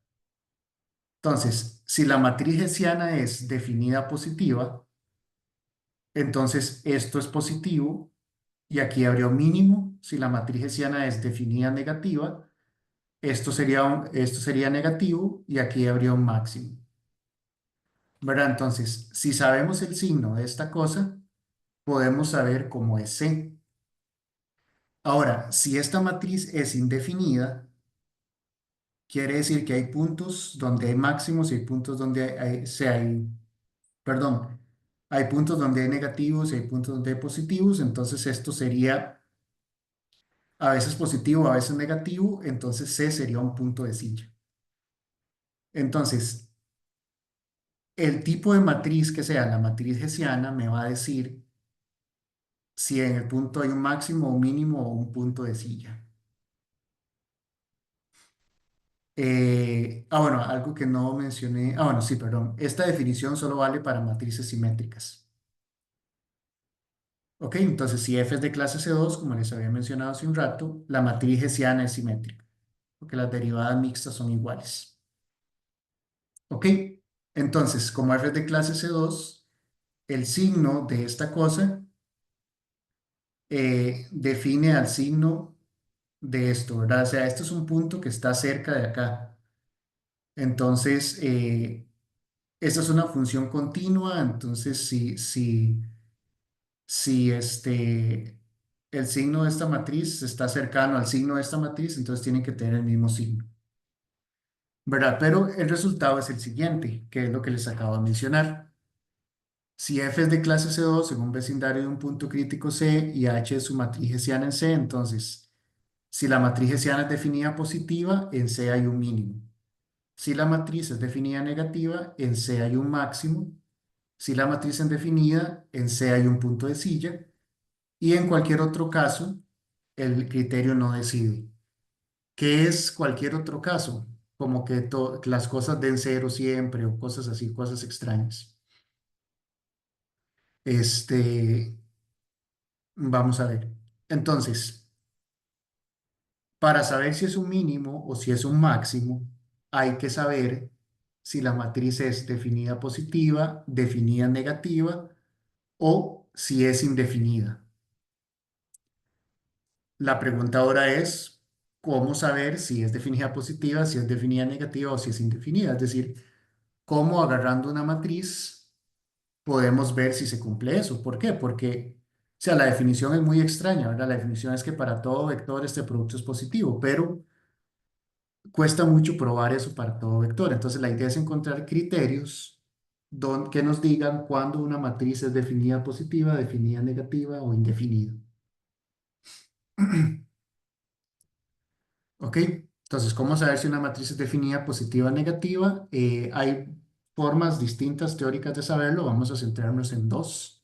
Entonces, si la matriz hessiana es definida positiva, entonces esto es positivo y aquí habría un mínimo. Si la matriz hessiana es definida negativa, esto sería negativo y aquí habría un máximo. ¿Verdad? Entonces, si sabemos el signo de esta cosa, podemos saber cómo es C. Ahora, si esta matriz es indefinida, quiere decir que hay puntos donde hay máximos y hay puntos donde perdón, hay puntos donde hay negativos y hay puntos donde hay positivos, entonces esto sería a veces positivo, a veces negativo, entonces C sería un punto de silla. Entonces, el tipo de matriz que sea la matriz hessiana me va a decir si en el punto hay un máximo, un mínimo o un punto de silla. Bueno, algo que no mencioné. Bueno, sí, perdón. Esta definición solo vale para matrices simétricas. Ok, entonces si f es de clase C2, como les había mencionado hace un rato, la matriz hessiana es simétrica, porque las derivadas mixtas son iguales. Ok, entonces como f es de clase C2, el signo de esta cosa define al signo de esto, ¿verdad? O sea, esto es un punto que está cerca de acá. Entonces, esta es una función continua, entonces si el signo de esta matriz está cercano al signo de esta matriz, entonces tienen que tener el mismo signo, ¿verdad? Pero el resultado es el siguiente, que es lo que les acabo de mencionar. Si f es de clase C2 en un vecindario de un punto crítico C y H es su matriz hessiana en C, entonces, si la matriz hessiana es definida positiva, en C hay un mínimo. Si la matriz es definida negativa, en C hay un máximo. Si la matriz es definida, en C hay un punto de silla. Y en cualquier otro caso, el criterio no decide. ¿Qué es cualquier otro caso? Como que las cosas den cero siempre o cosas así, cosas extrañas. Vamos a ver. Entonces, para saber si es un mínimo o si es un máximo, hay que saber si la matriz es definida positiva, definida negativa o si es indefinida. La pregunta ahora es, ¿cómo saber si es definida positiva, si es definida negativa o si es indefinida? Es decir, ¿cómo agarrando una matriz podemos ver si se cumple eso? ¿Por qué? Porque, o sea, la definición es muy extraña, ¿verdad? La definición es que para todo vector este producto es positivo, pero cuesta mucho probar eso para todo vector. Entonces, la idea es encontrar criterios que nos digan cuándo una matriz es definida positiva, definida negativa o indefinida. ¿Ok? Entonces, ¿cómo saber si una matriz es definida positiva o negativa? Hay formas distintas teóricas de saberlo. Vamos a centrarnos en dos.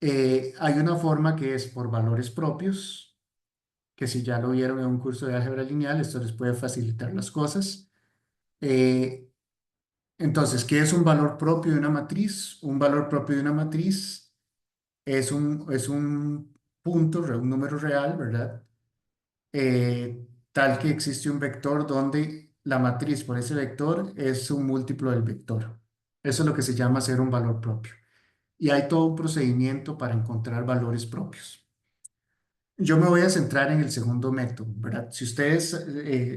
Hay una forma que es por valores propios, que si ya lo vieron en un curso de álgebra lineal, esto les puede facilitar las cosas. Eh, entonces, ¿qué es un valor propio de una matriz? Un valor propio de una matriz es un punto, un número real, ¿verdad? Tal que existe un vector donde la matriz por ese vector es un múltiplo del vector. Eso es lo que se llama ser un valor propio. Y hay todo un procedimiento para encontrar valores propios. Yo me voy a centrar en el segundo método, ¿verdad? Si ustedes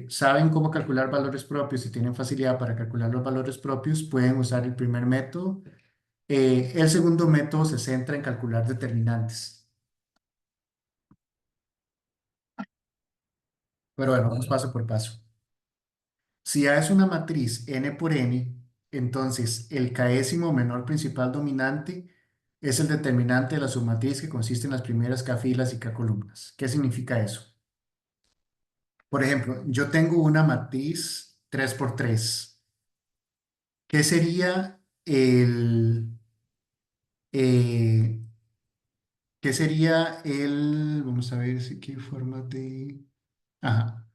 saben cómo calcular valores propios y tienen facilidad para calcular los valores propios, pueden usar el primer método. El segundo método se centra en calcular determinantes. Pero bueno, vamos paso por paso. Si A es una matriz n por n, entonces el késimo menor principal dominante es el determinante de la submatriz que consiste en las primeras k filas y k columnas. ¿Qué significa eso? Por ejemplo, yo tengo una matriz 3 por 3. ¿Qué sería eh, qué sería vamos a ver si qué forma de, ajá,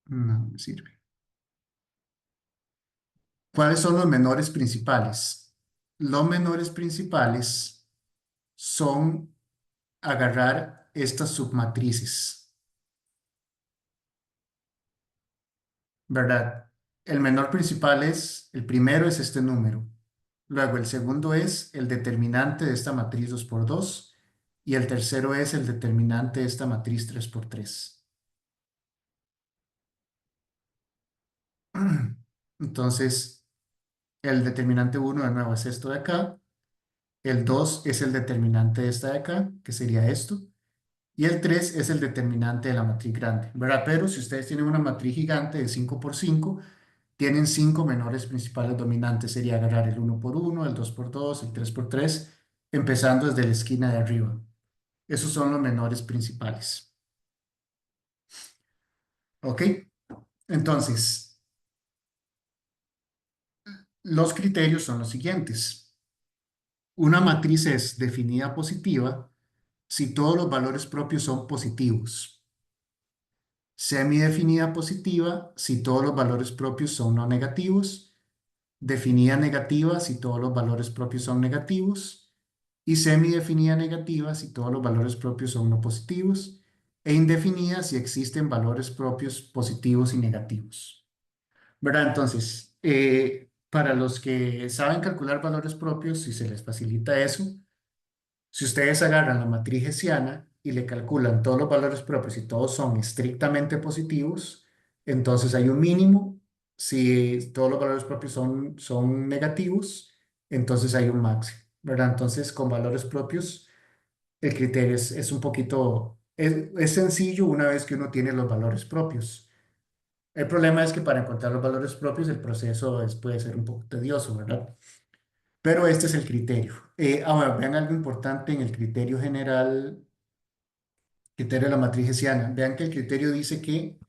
no me sirve. ¿Cuáles son los menores principales? Los menores principales son agarrar estas submatrices, ¿verdad? El menor principal el primero es este número. Luego el segundo es el determinante de esta matriz 2 por 2 y el tercero es el determinante de esta matriz 3 por 3. Entonces, el determinante uno de nuevo es esto de acá. El 2 es el determinante de esta de acá, que sería esto. Y el 3 es el determinante de la matriz grande, ¿verdad? Pero si ustedes tienen una matriz gigante de 5 por 5, tienen 5 menores principales dominantes. Sería agarrar el uno por uno, el 2 por 2, el 3 por 3, empezando desde la esquina de arriba. Esos son los menores principales. ¿Ok? Entonces, los criterios son los siguientes. Una matriz es definida positiva si todos los valores propios son positivos. Semidefinida positiva si todos los valores propios son no negativos. Definida negativa si todos los valores propios son negativos. Y semidefinida negativa si todos los valores propios son no positivos. E indefinida si existen valores propios positivos y negativos. ¿Verdad? Entonces, para los que saben calcular valores propios, si se les facilita eso, si ustedes agarran la matriz hessiana y le calculan todos los valores propios y todos son estrictamente positivos, entonces hay un mínimo. Si todos los valores propios son negativos, entonces hay un máximo, ¿verdad? Entonces, con valores propios, el criterio es un poquito, es sencillo una vez que uno tiene los valores propios. El problema es que para encontrar los valores propios el proceso puede ser un poco tedioso, ¿verdad? Pero este es el criterio. Ahora, vean algo importante en el criterio general, criterio de la matriz hessiana. Vean que el criterio dice que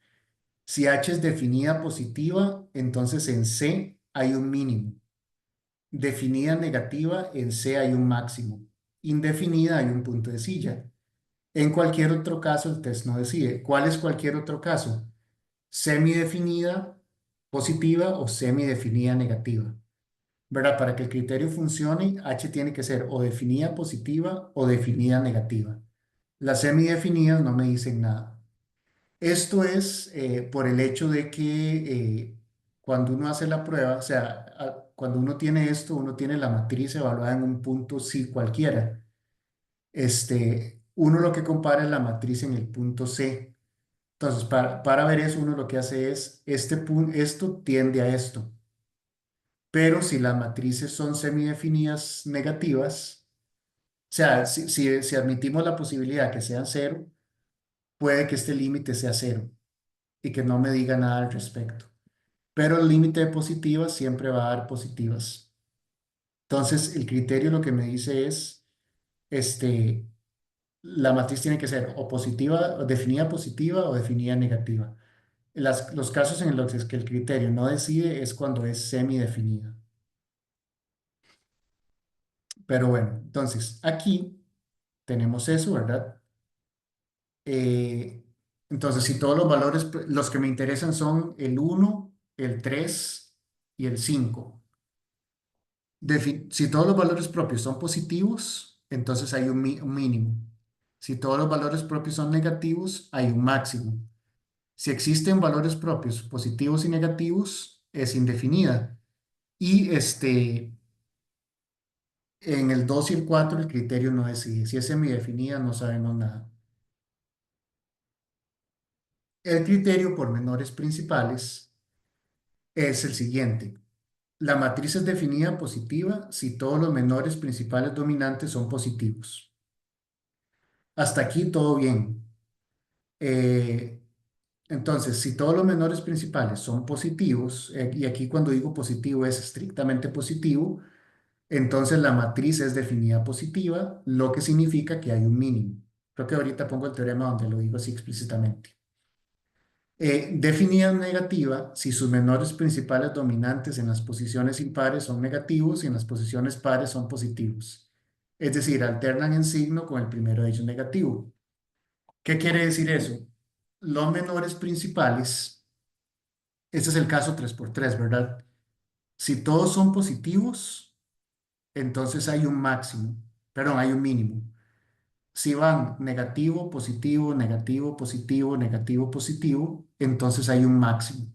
si H es definida positiva, entonces en C hay un mínimo. Definida negativa, en C hay un máximo. Indefinida hay un punto de silla. En cualquier otro caso, el test no decide. ¿Cuál es cualquier otro caso? Semidefinida positiva o semidefinida negativa. ¿Verdad? Para que el criterio funcione, H tiene que ser o definida positiva o definida negativa. Las semidefinidas no me dicen nada. Esto es por el hecho de que cuando uno hace la prueba, o sea, cuando uno tiene esto, uno tiene la matriz evaluada en un punto sí cualquiera. Uno lo que compara es la matriz en el punto C. Entonces, para ver eso, uno lo que hace es, esto tiende a esto. Pero si las matrices son semidefinidas negativas, o sea, si admitimos la posibilidad que sean cero, puede que este límite sea cero y que no me diga nada al respecto. Pero el límite de positivas siempre va a dar positivas. Entonces, el criterio lo que me dice es, este, la matriz tiene que ser o positiva, o definida positiva o definida negativa. Los casos en los que el criterio no decide es cuando es semidefinida. Pero bueno, entonces aquí tenemos eso, ¿verdad? Eh, entonces, si todos los valores, los que me interesan son el 1, el 3 y el 5. Si todos los valores propios son positivos, entonces hay un mínimo. Si todos los valores propios son negativos, hay un máximo. Si existen valores propios positivos y negativos, es indefinida. Y en el 2 y el 4 el criterio no decide. Si es semidefinida, no sabemos nada. El criterio por menores principales es el siguiente. La matriz es definida positiva si todos los menores principales dominantes son positivos. Hasta aquí todo bien. Eh, entonces, si todos los menores principales son positivos, y aquí cuando digo positivo es estrictamente positivo, entonces la matriz es definida positiva, lo que significa que hay un mínimo. Creo que ahorita pongo el teorema donde lo digo así explícitamente. Definida negativa si sus menores principales dominantes en las posiciones impares son negativos y en las posiciones pares son positivos. Es decir, alternan en signo con el primero de ellos negativo. ¿Qué quiere decir eso? Los menores principales, este es el caso 3 por 3, ¿verdad? Si todos son positivos, entonces hay un máximo, perdón, hay un mínimo. Si van negativo, positivo, negativo, positivo, negativo, positivo, entonces hay un máximo.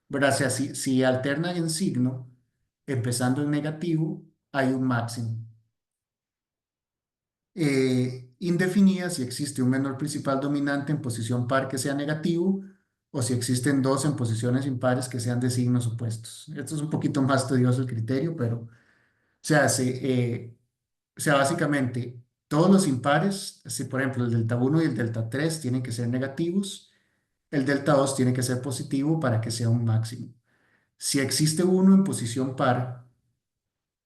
¿Verdad? O sea, si alternan en signo, empezando en negativo, hay un máximo. Indefinida si existe un menor principal dominante en posición par que sea negativo o si existen dos en posiciones impares que sean de signos opuestos. Esto es un poquito más tedioso el criterio, pero o sea, básicamente todos los impares, si por ejemplo el delta 1 y el delta 3 tienen que ser negativos, el delta 2 tiene que ser positivo para que sea un máximo. Si existe uno en posición par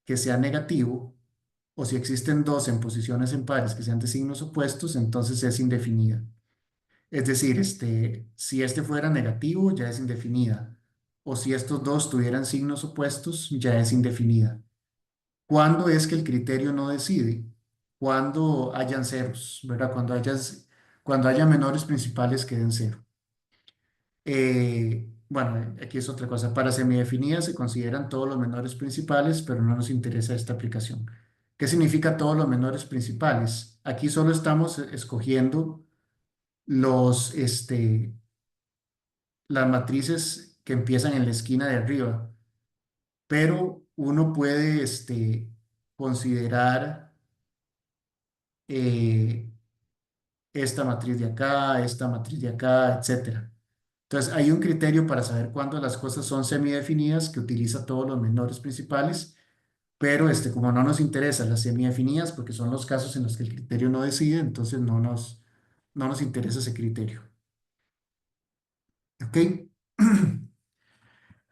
que sea negativo, o si existen dos en posiciones en pares que sean de signos opuestos, entonces es indefinida. Es decir, si este fuera negativo, ya es indefinida. O si estos dos tuvieran signos opuestos, ya es indefinida. ¿Cuándo es que el criterio no decide? Cuando hayan ceros, ¿verdad? Cuando haya menores principales que den cero. Bueno, aquí es otra cosa. Para semidefinidas se consideran todos los menores principales, pero no nos interesa esta aplicación. ¿Qué significa todos los menores principales? Aquí solo estamos escogiendo las matrices que empiezan en la esquina de arriba, pero uno puede considerar eh, esta matriz de acá, esta matriz de acá, etcétera. Entonces, hay un criterio para saber cuándo las cosas son semidefinidas que utiliza todos los menores principales, pero como no nos interesan las semidefinidas, porque son los casos en los que el criterio no decide, entonces no nos interesa ese criterio. ¿Ok?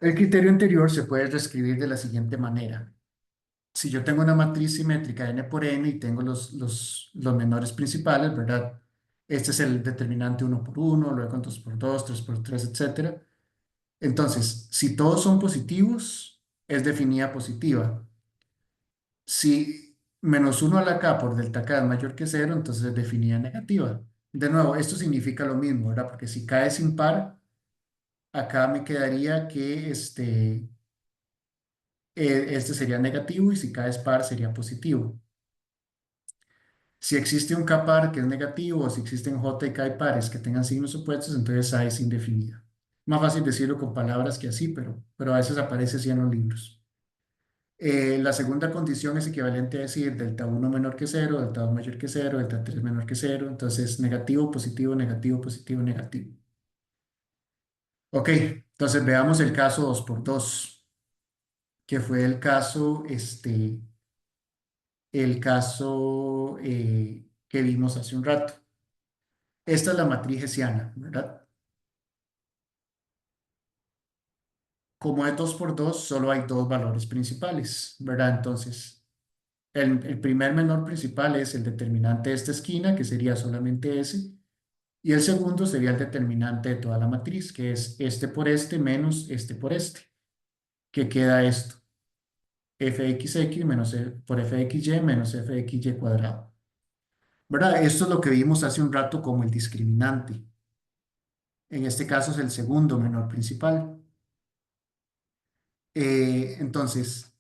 El criterio anterior se puede reescribir de la siguiente manera. Si yo tengo una matriz simétrica n por n y tengo los menores principales, ¿verdad? Este es el determinante 1 por 1, luego 2 por 2, 3 por 3, etcétera. Entonces, si todos son positivos, es definida positiva. Si menos 1 a la k por delta k es mayor que 0, entonces es definida negativa. De nuevo, esto significa lo mismo, ¿verdad? Porque si k es impar, acá me quedaría que este sería negativo y si k es par sería positivo. Si existe un k par que es negativo o si existen j y k pares que tengan signos opuestos, entonces A es indefinida. Más fácil decirlo con palabras que así, pero a veces aparece así en los libros. La segunda condición es equivalente a decir delta 1 menor que 0, delta 2 mayor que 0, delta 3 menor que 0. Entonces, negativo, positivo, negativo, positivo, negativo. Ok, entonces veamos el caso 2 por 2, que fue el caso que vimos hace un rato. Esta es la matriz hessiana, ¿verdad? Como es 2 por 2, solo hay dos valores principales, ¿verdad? Entonces, El primer menor principal es el determinante de esta esquina, que sería solamente S, y el segundo sería el determinante de toda la matriz, que es este por este menos este por este, que queda esto, fxx menos por fxy menos fxy cuadrado. ¿Verdad? Esto es lo que vimos hace un rato como el discriminante. En este caso es el segundo menor principal. Entonces,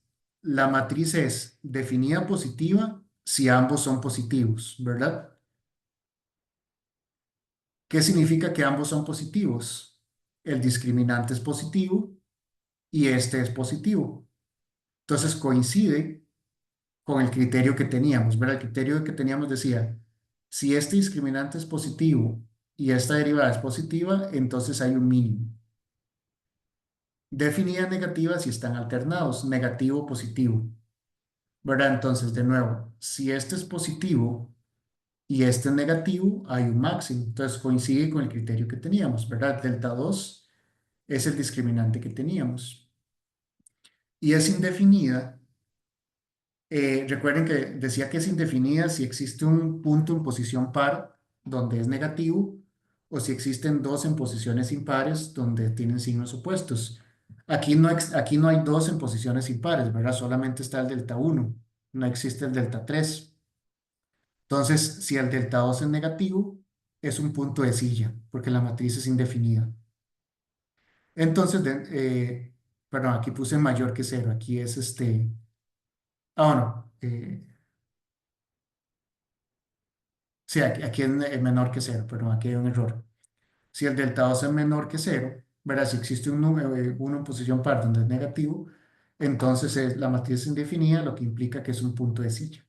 la matriz es definida positiva si ambos son positivos, ¿verdad? ¿Qué significa que ambos son positivos? El discriminante es positivo y este es positivo. Entonces coincide con el criterio que teníamos, ¿verdad? El criterio que teníamos decía, si este discriminante es positivo y esta derivada es positiva, entonces hay un mínimo. Definida negativa si están alternados, negativo, positivo, ¿verdad? Entonces, de nuevo, si este es positivo y este es negativo, hay un máximo. Entonces coincide con el criterio que teníamos, ¿verdad? Delta 2 es el discriminante que teníamos. Y es indefinida. Recuerden que decía que es indefinida si existe un punto en posición par donde es negativo o si existen dos en posiciones impares donde tienen signos opuestos. Aquí no hay dos en posiciones impares, ¿verdad? Solamente está el delta 1, no existe el delta 3. Entonces, si el delta 2 es negativo, es un punto de silla, porque la matriz es indefinida. Entonces, perdón, aquí puse mayor que cero, aquí es este, bueno, sí, aquí es menor que cero, perdón, aquí hay un error. Si el delta 2 es menor que cero, ¿verdad? Si existe un número, uno en posición par donde es negativo, entonces la matriz es indefinida, lo que implica que es un punto de silla,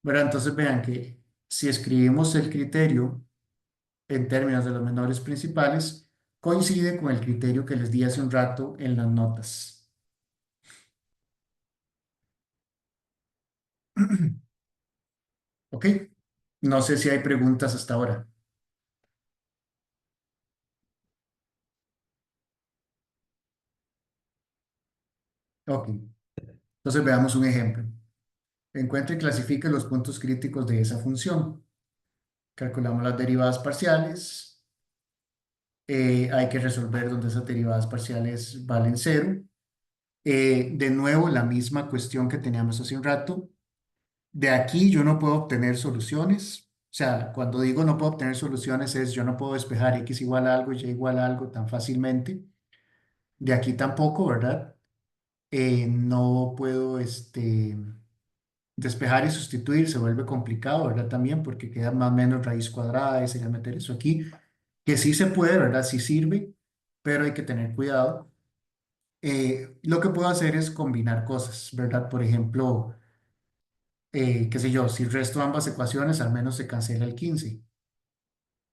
¿verdad? Entonces vean que si escribimos el criterio en términos de los menores principales, coincide con el criterio que les di hace un rato en las notas. ¿Ok? No sé si hay preguntas hasta ahora. Ok. Entonces veamos un ejemplo. Encuentre y clasifique los puntos críticos de esa función. Calculamos las derivadas parciales. Hay que resolver donde esas derivadas parciales valen cero. De nuevo, la misma cuestión que teníamos hace un rato. De aquí yo no puedo obtener soluciones. O sea, cuando digo no puedo obtener soluciones es yo no puedo despejar x igual a algo y y igual a algo tan fácilmente. De aquí tampoco, ¿verdad? No puedo despejar y sustituir, se vuelve complicado, ¿verdad? También porque queda más o menos raíz cuadrada y sería meter eso aquí, que sí se puede, ¿verdad? Sí sirve, pero hay que tener cuidado. Lo que puedo hacer es combinar cosas, ¿verdad? Por ejemplo, qué sé yo, si resto ambas ecuaciones, al menos se cancela el 15.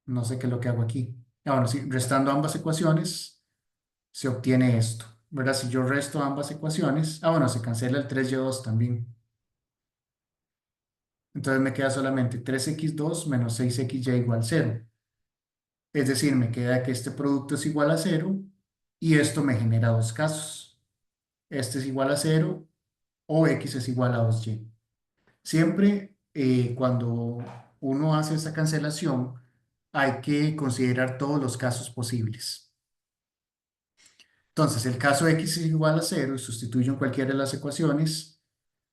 No sé qué es lo que hago aquí. Bueno, si restando ambas ecuaciones, se obtiene esto, ¿verdad? Si yo resto ambas ecuaciones, bueno, se cancela el 3y2 también. Entonces me queda solamente 3x2 menos 6xy igual 0. Es decir, me queda que este producto es igual a 0 y esto me genera dos casos. Este es igual a 0 o x es igual a 2y. Siempre cuando uno hace esa cancelación hay que considerar todos los casos posibles. Entonces, el caso x es igual a 0 y sustituyo en cualquiera de las ecuaciones,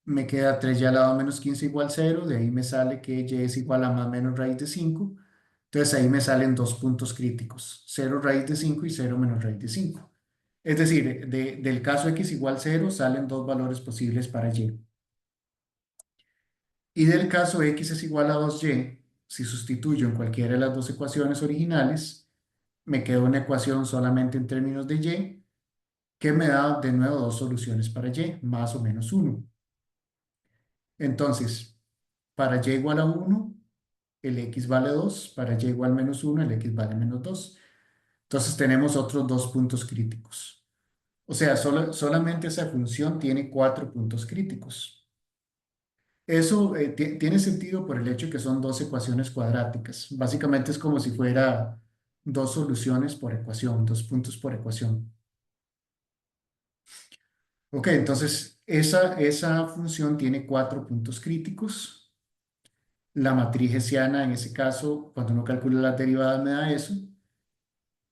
me queda 3y al lado menos 15 igual 0, de ahí me sale que y es igual a más o menos raíz de 5. Entonces ahí me salen dos puntos críticos, 0 raíz de 5 y 0 menos raíz de 5. Es decir, del caso x igual 0 salen dos valores posibles para y. Y del caso x es igual a 2y, si sustituyo en cualquiera de las dos ecuaciones originales, me queda una ecuación solamente en términos de y, que me da de nuevo dos soluciones para y, más o menos 1. Entonces, para y igual a 1, el x vale 2, para y igual a menos 1, el x vale menos 2. Entonces tenemos otros dos puntos críticos. O sea, solamente esa función tiene cuatro puntos críticos. Eso tiene sentido por el hecho que son dos ecuaciones cuadráticas. Básicamente es como si fuera dos soluciones por ecuación, dos puntos por ecuación. Ok, entonces esa función tiene 4 puntos críticos. La matriz hessiana, en ese caso, cuando uno calcula las derivadas, me da eso.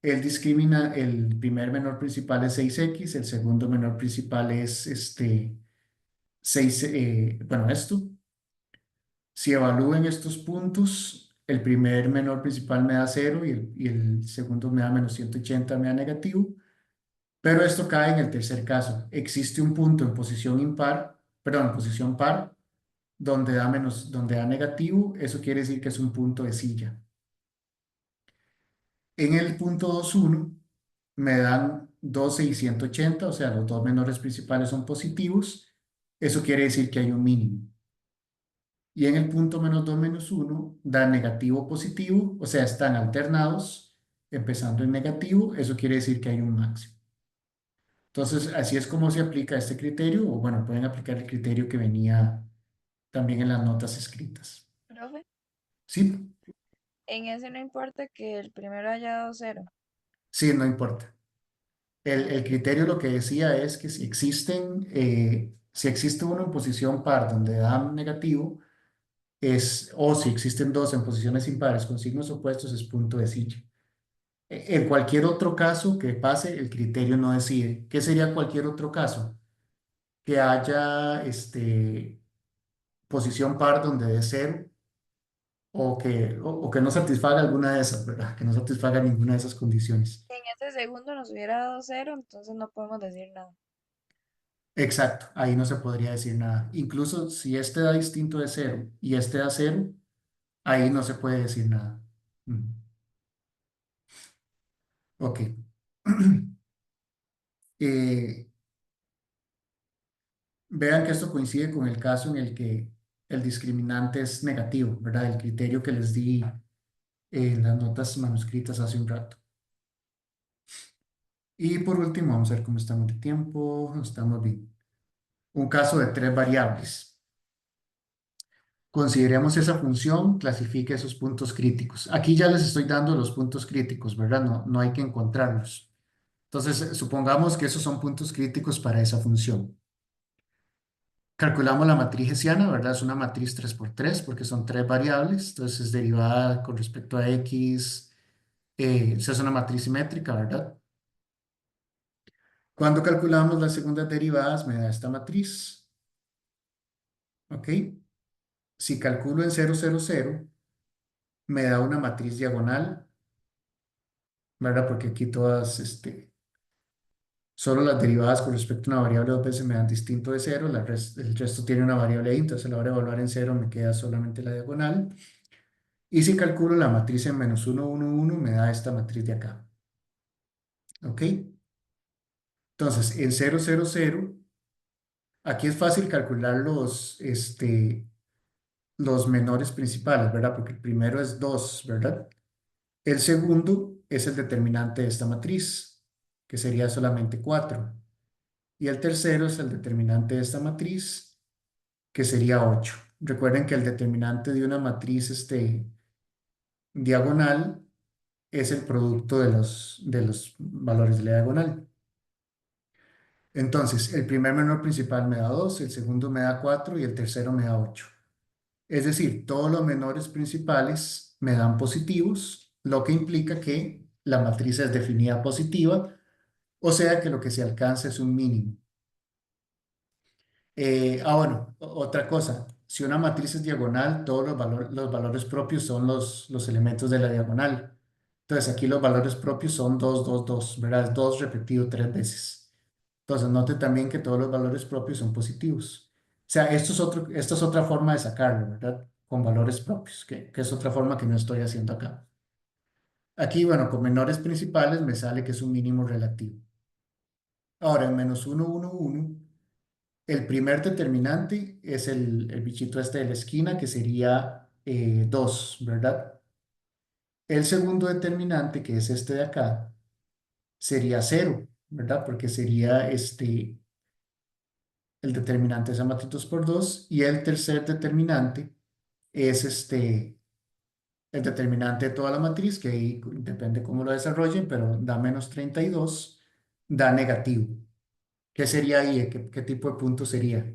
El primer menor principal es 6x, el segundo menor principal es 6, bueno, esto. Si evalúen estos puntos, el primer menor principal me da 0 y el segundo me da -180, me da negativo. Pero esto cae en el tercer caso. Existe un punto en posición impar, perdón, en posición par, donde da negativo. Eso quiere decir que es un punto de silla. En el punto 2,1 me dan 12 y 180, o sea, los dos menores principales son positivos. Eso quiere decir que hay un mínimo. Y en el punto -2 - 1 da negativo positivo, o sea, están alternados, empezando en negativo. Eso quiere decir que hay un máximo. Entonces, así es como se aplica este criterio, o bueno, pueden aplicar el criterio que venía también en las notas escritas. Profe, Sí, en ese no importa que el primero haya dado 0. sí, no importa. El Ok. criterio lo que decía es que si existe uno en posición par donde da negativo, o si existen dos en posiciones impares con signos opuestos, es punto de silla. En cualquier otro caso que pase, el criterio no decide. ¿Qué sería cualquier otro caso? Que haya posición par donde dé cero o que no satisfaga alguna de esas, ¿verdad? Que no satisfaga ninguna de esas condiciones. En ese segundo nos hubiera dado 0, entonces no podemos decir nada. Exacto, ahí no se podría decir nada. Incluso si este da distinto de cero y este da cero, ahí no se puede decir nada. Ujú. Ok. Eh, Vean que esto coincide con el caso en el que el discriminante es negativo, ¿verdad? El criterio que les di en las notas manuscritas hace un rato. Y por último, vamos a ver cómo estamos de tiempo. Estamos bien. Un caso de 3 variables. Consideremos esa función, clasifique esos puntos críticos. Aquí ya les estoy dando los puntos críticos, ¿verdad? No hay que encontrarlos. Entonces, supongamos que esos son puntos críticos para esa función. Calculamos la matriz hessiana, ¿verdad? Es una matriz 3 por 3 porque son 3 variables. Entonces, es derivada con respecto a x. Esa es una matriz simétrica, ¿verdad? Cuando calculamos las segundas derivadas, me da esta matriz. ¿Ok? Si calculo en 0, 0, 0, me da una matriz diagonal, ¿verdad? Porque aquí solo las derivadas con respecto a una variable dos veces me dan distinto de 0, el resto tiene una variable ahí, entonces a la hora de evaluar en 0 me queda solamente la diagonal. Y si calculo la matriz en -1, 1, 1, me da esta matriz de acá. ¿Ok? Entonces, en 0, 0, 0, aquí es fácil calcular los menores principales, ¿verdad? Porque el primero es 2, ¿verdad? El segundo es el determinante de esta matriz, que sería solamente 4. Y el tercero es el determinante de esta matriz, que sería 8. Recuerden que el determinante de una matriz diagonal es el producto de los valores de la diagonal. Entonces, el primer menor principal me da 2, el segundo me da 4 y el tercero me da 8. Es decir, todos los menores principales me dan positivos, lo que implica que la matriz es definida positiva, o sea que lo que se alcanza es un mínimo. Bueno, otra cosa, si una matriz es diagonal, todos los valores propios son los elementos de la diagonal. Entonces aquí los valores propios son 2, 2, 2, ¿verdad? Es 2 repetido 3 veces. Entonces note también que todos los valores propios son positivos. O sea, esto es otra forma de sacarlo, ¿verdad? Con valores propios, que es otra forma que no estoy haciendo acá. Aquí, bueno, con menores principales me sale que es un mínimo relativo. Ahora, en -1, 1, 1, el primer determinante es el bichito este de la esquina, que sería 2, ¿verdad? El segundo determinante, que es este de acá, sería 0, ¿verdad? Porque sería el determinante de esa matriz 2 por 2. Y el tercer determinante es el determinante de toda la matriz, que ahí depende cómo lo desarrollen, pero da -32, da negativo. ¿Qué sería ahí? ¿Qué tipo de punto sería?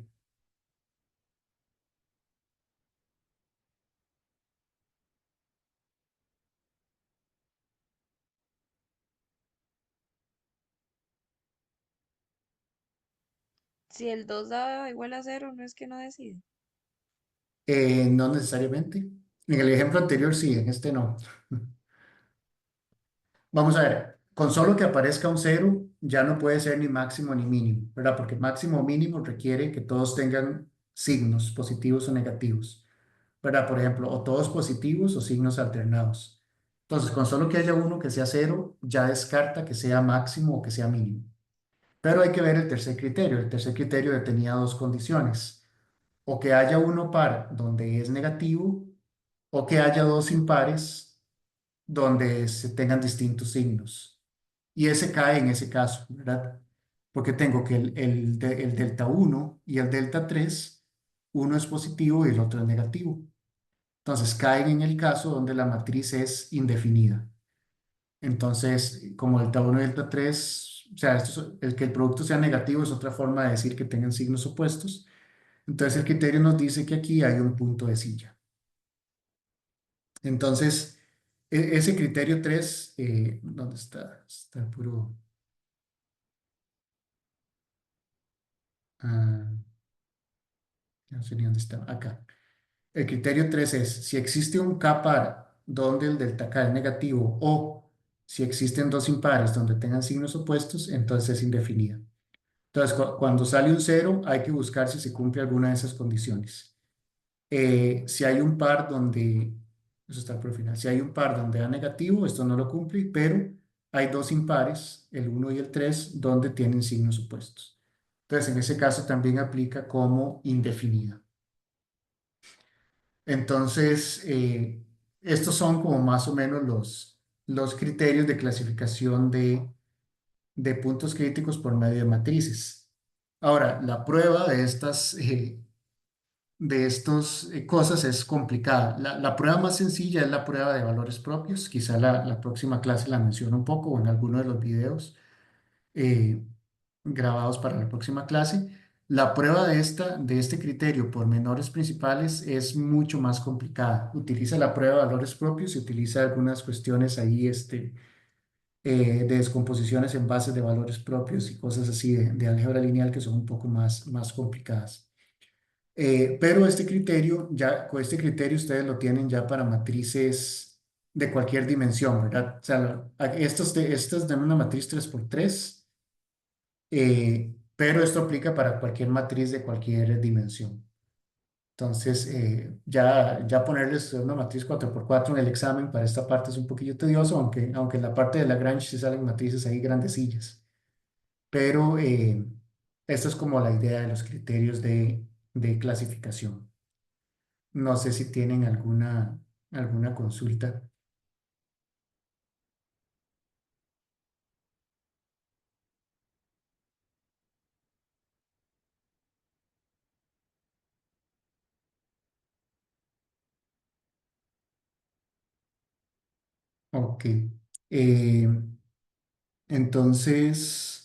Si el 2 da igual a cero, no es que no decide. No necesariamente. En el ejemplo anterior sí, en este no. Vamos a ver, con solo que aparezca un cero, ya no puede ser ni máximo ni mínimo, ¿verdad? Porque máximo o mínimo requiere que todos tengan signos positivos o negativos, ¿verdad? Por ejemplo, o todos positivos o signos alternados. Entonces, con solo que haya uno que sea cero, ya descarta que sea máximo o que sea mínimo. Pero hay que ver el tercer criterio. El tercer criterio tenía dos condiciones. O que haya uno par donde es negativo, o que haya dos impares donde se tengan distintos signos. Y ese cae en ese caso, ¿verdad? Porque tengo que el delta uno y el delta 3, uno es positivo y el otro es negativo. Entonces caen en el caso donde la matriz es indefinida. Entonces, como delta uno y delta 3, o sea, el que el producto sea negativo es otra forma de decir que tengan signos opuestos. Entonces el criterio nos dice que aquí hay un punto de silla. Entonces, ese criterio 3, ¿dónde está? Está puro. ah, no sé ni dónde está. Acá. El criterio 3 es si existe un K par donde el delta K es negativo o si existen dos impares donde tengan signos opuestos, entonces es indefinida. Entonces, cuando sale un cero, hay que buscar si se cumple alguna de esas condiciones. Si hay un par donde, eso está por el final, si hay un par donde da negativo, esto no lo cumple, pero hay dos impares, el uno y el 3 donde tienen signos opuestos. Entonces, en ese caso también aplica como indefinida. Entonces, estos son como más o menos los criterios de clasificación de puntos críticos por medio de matrices. Ahora, la prueba de estas cosas es complicada. La prueba más sencilla es la prueba de valores propios. Quizá la próxima clase la menciono un poco o en alguno de los videos eh, grabados para la próxima clase. La prueba de este criterio por menores principales es mucho más complicada. Utiliza la prueba de valores propios y utiliza algunas cuestiones ahí de descomposiciones en bases de valores propios y cosas así de álgebra lineal que son un poco más complicadas. Pero este criterio, ya con este criterio ustedes lo tienen ya para matrices de cualquier dimensión, ¿verdad? O sea, estos de una matriz 3x3, pero esto aplica para cualquier matriz de cualquier dimensión. Entonces, ya ponerles una matriz 4x4 en el examen para esta parte es un poquillo tedioso, aunque en la parte de Lagrange sí salen matrices ahí grandecillas. Pero esto es como la idea de los criterios de clasificación. No sé si tienen alguna consulta. Ok. Eh, entonces,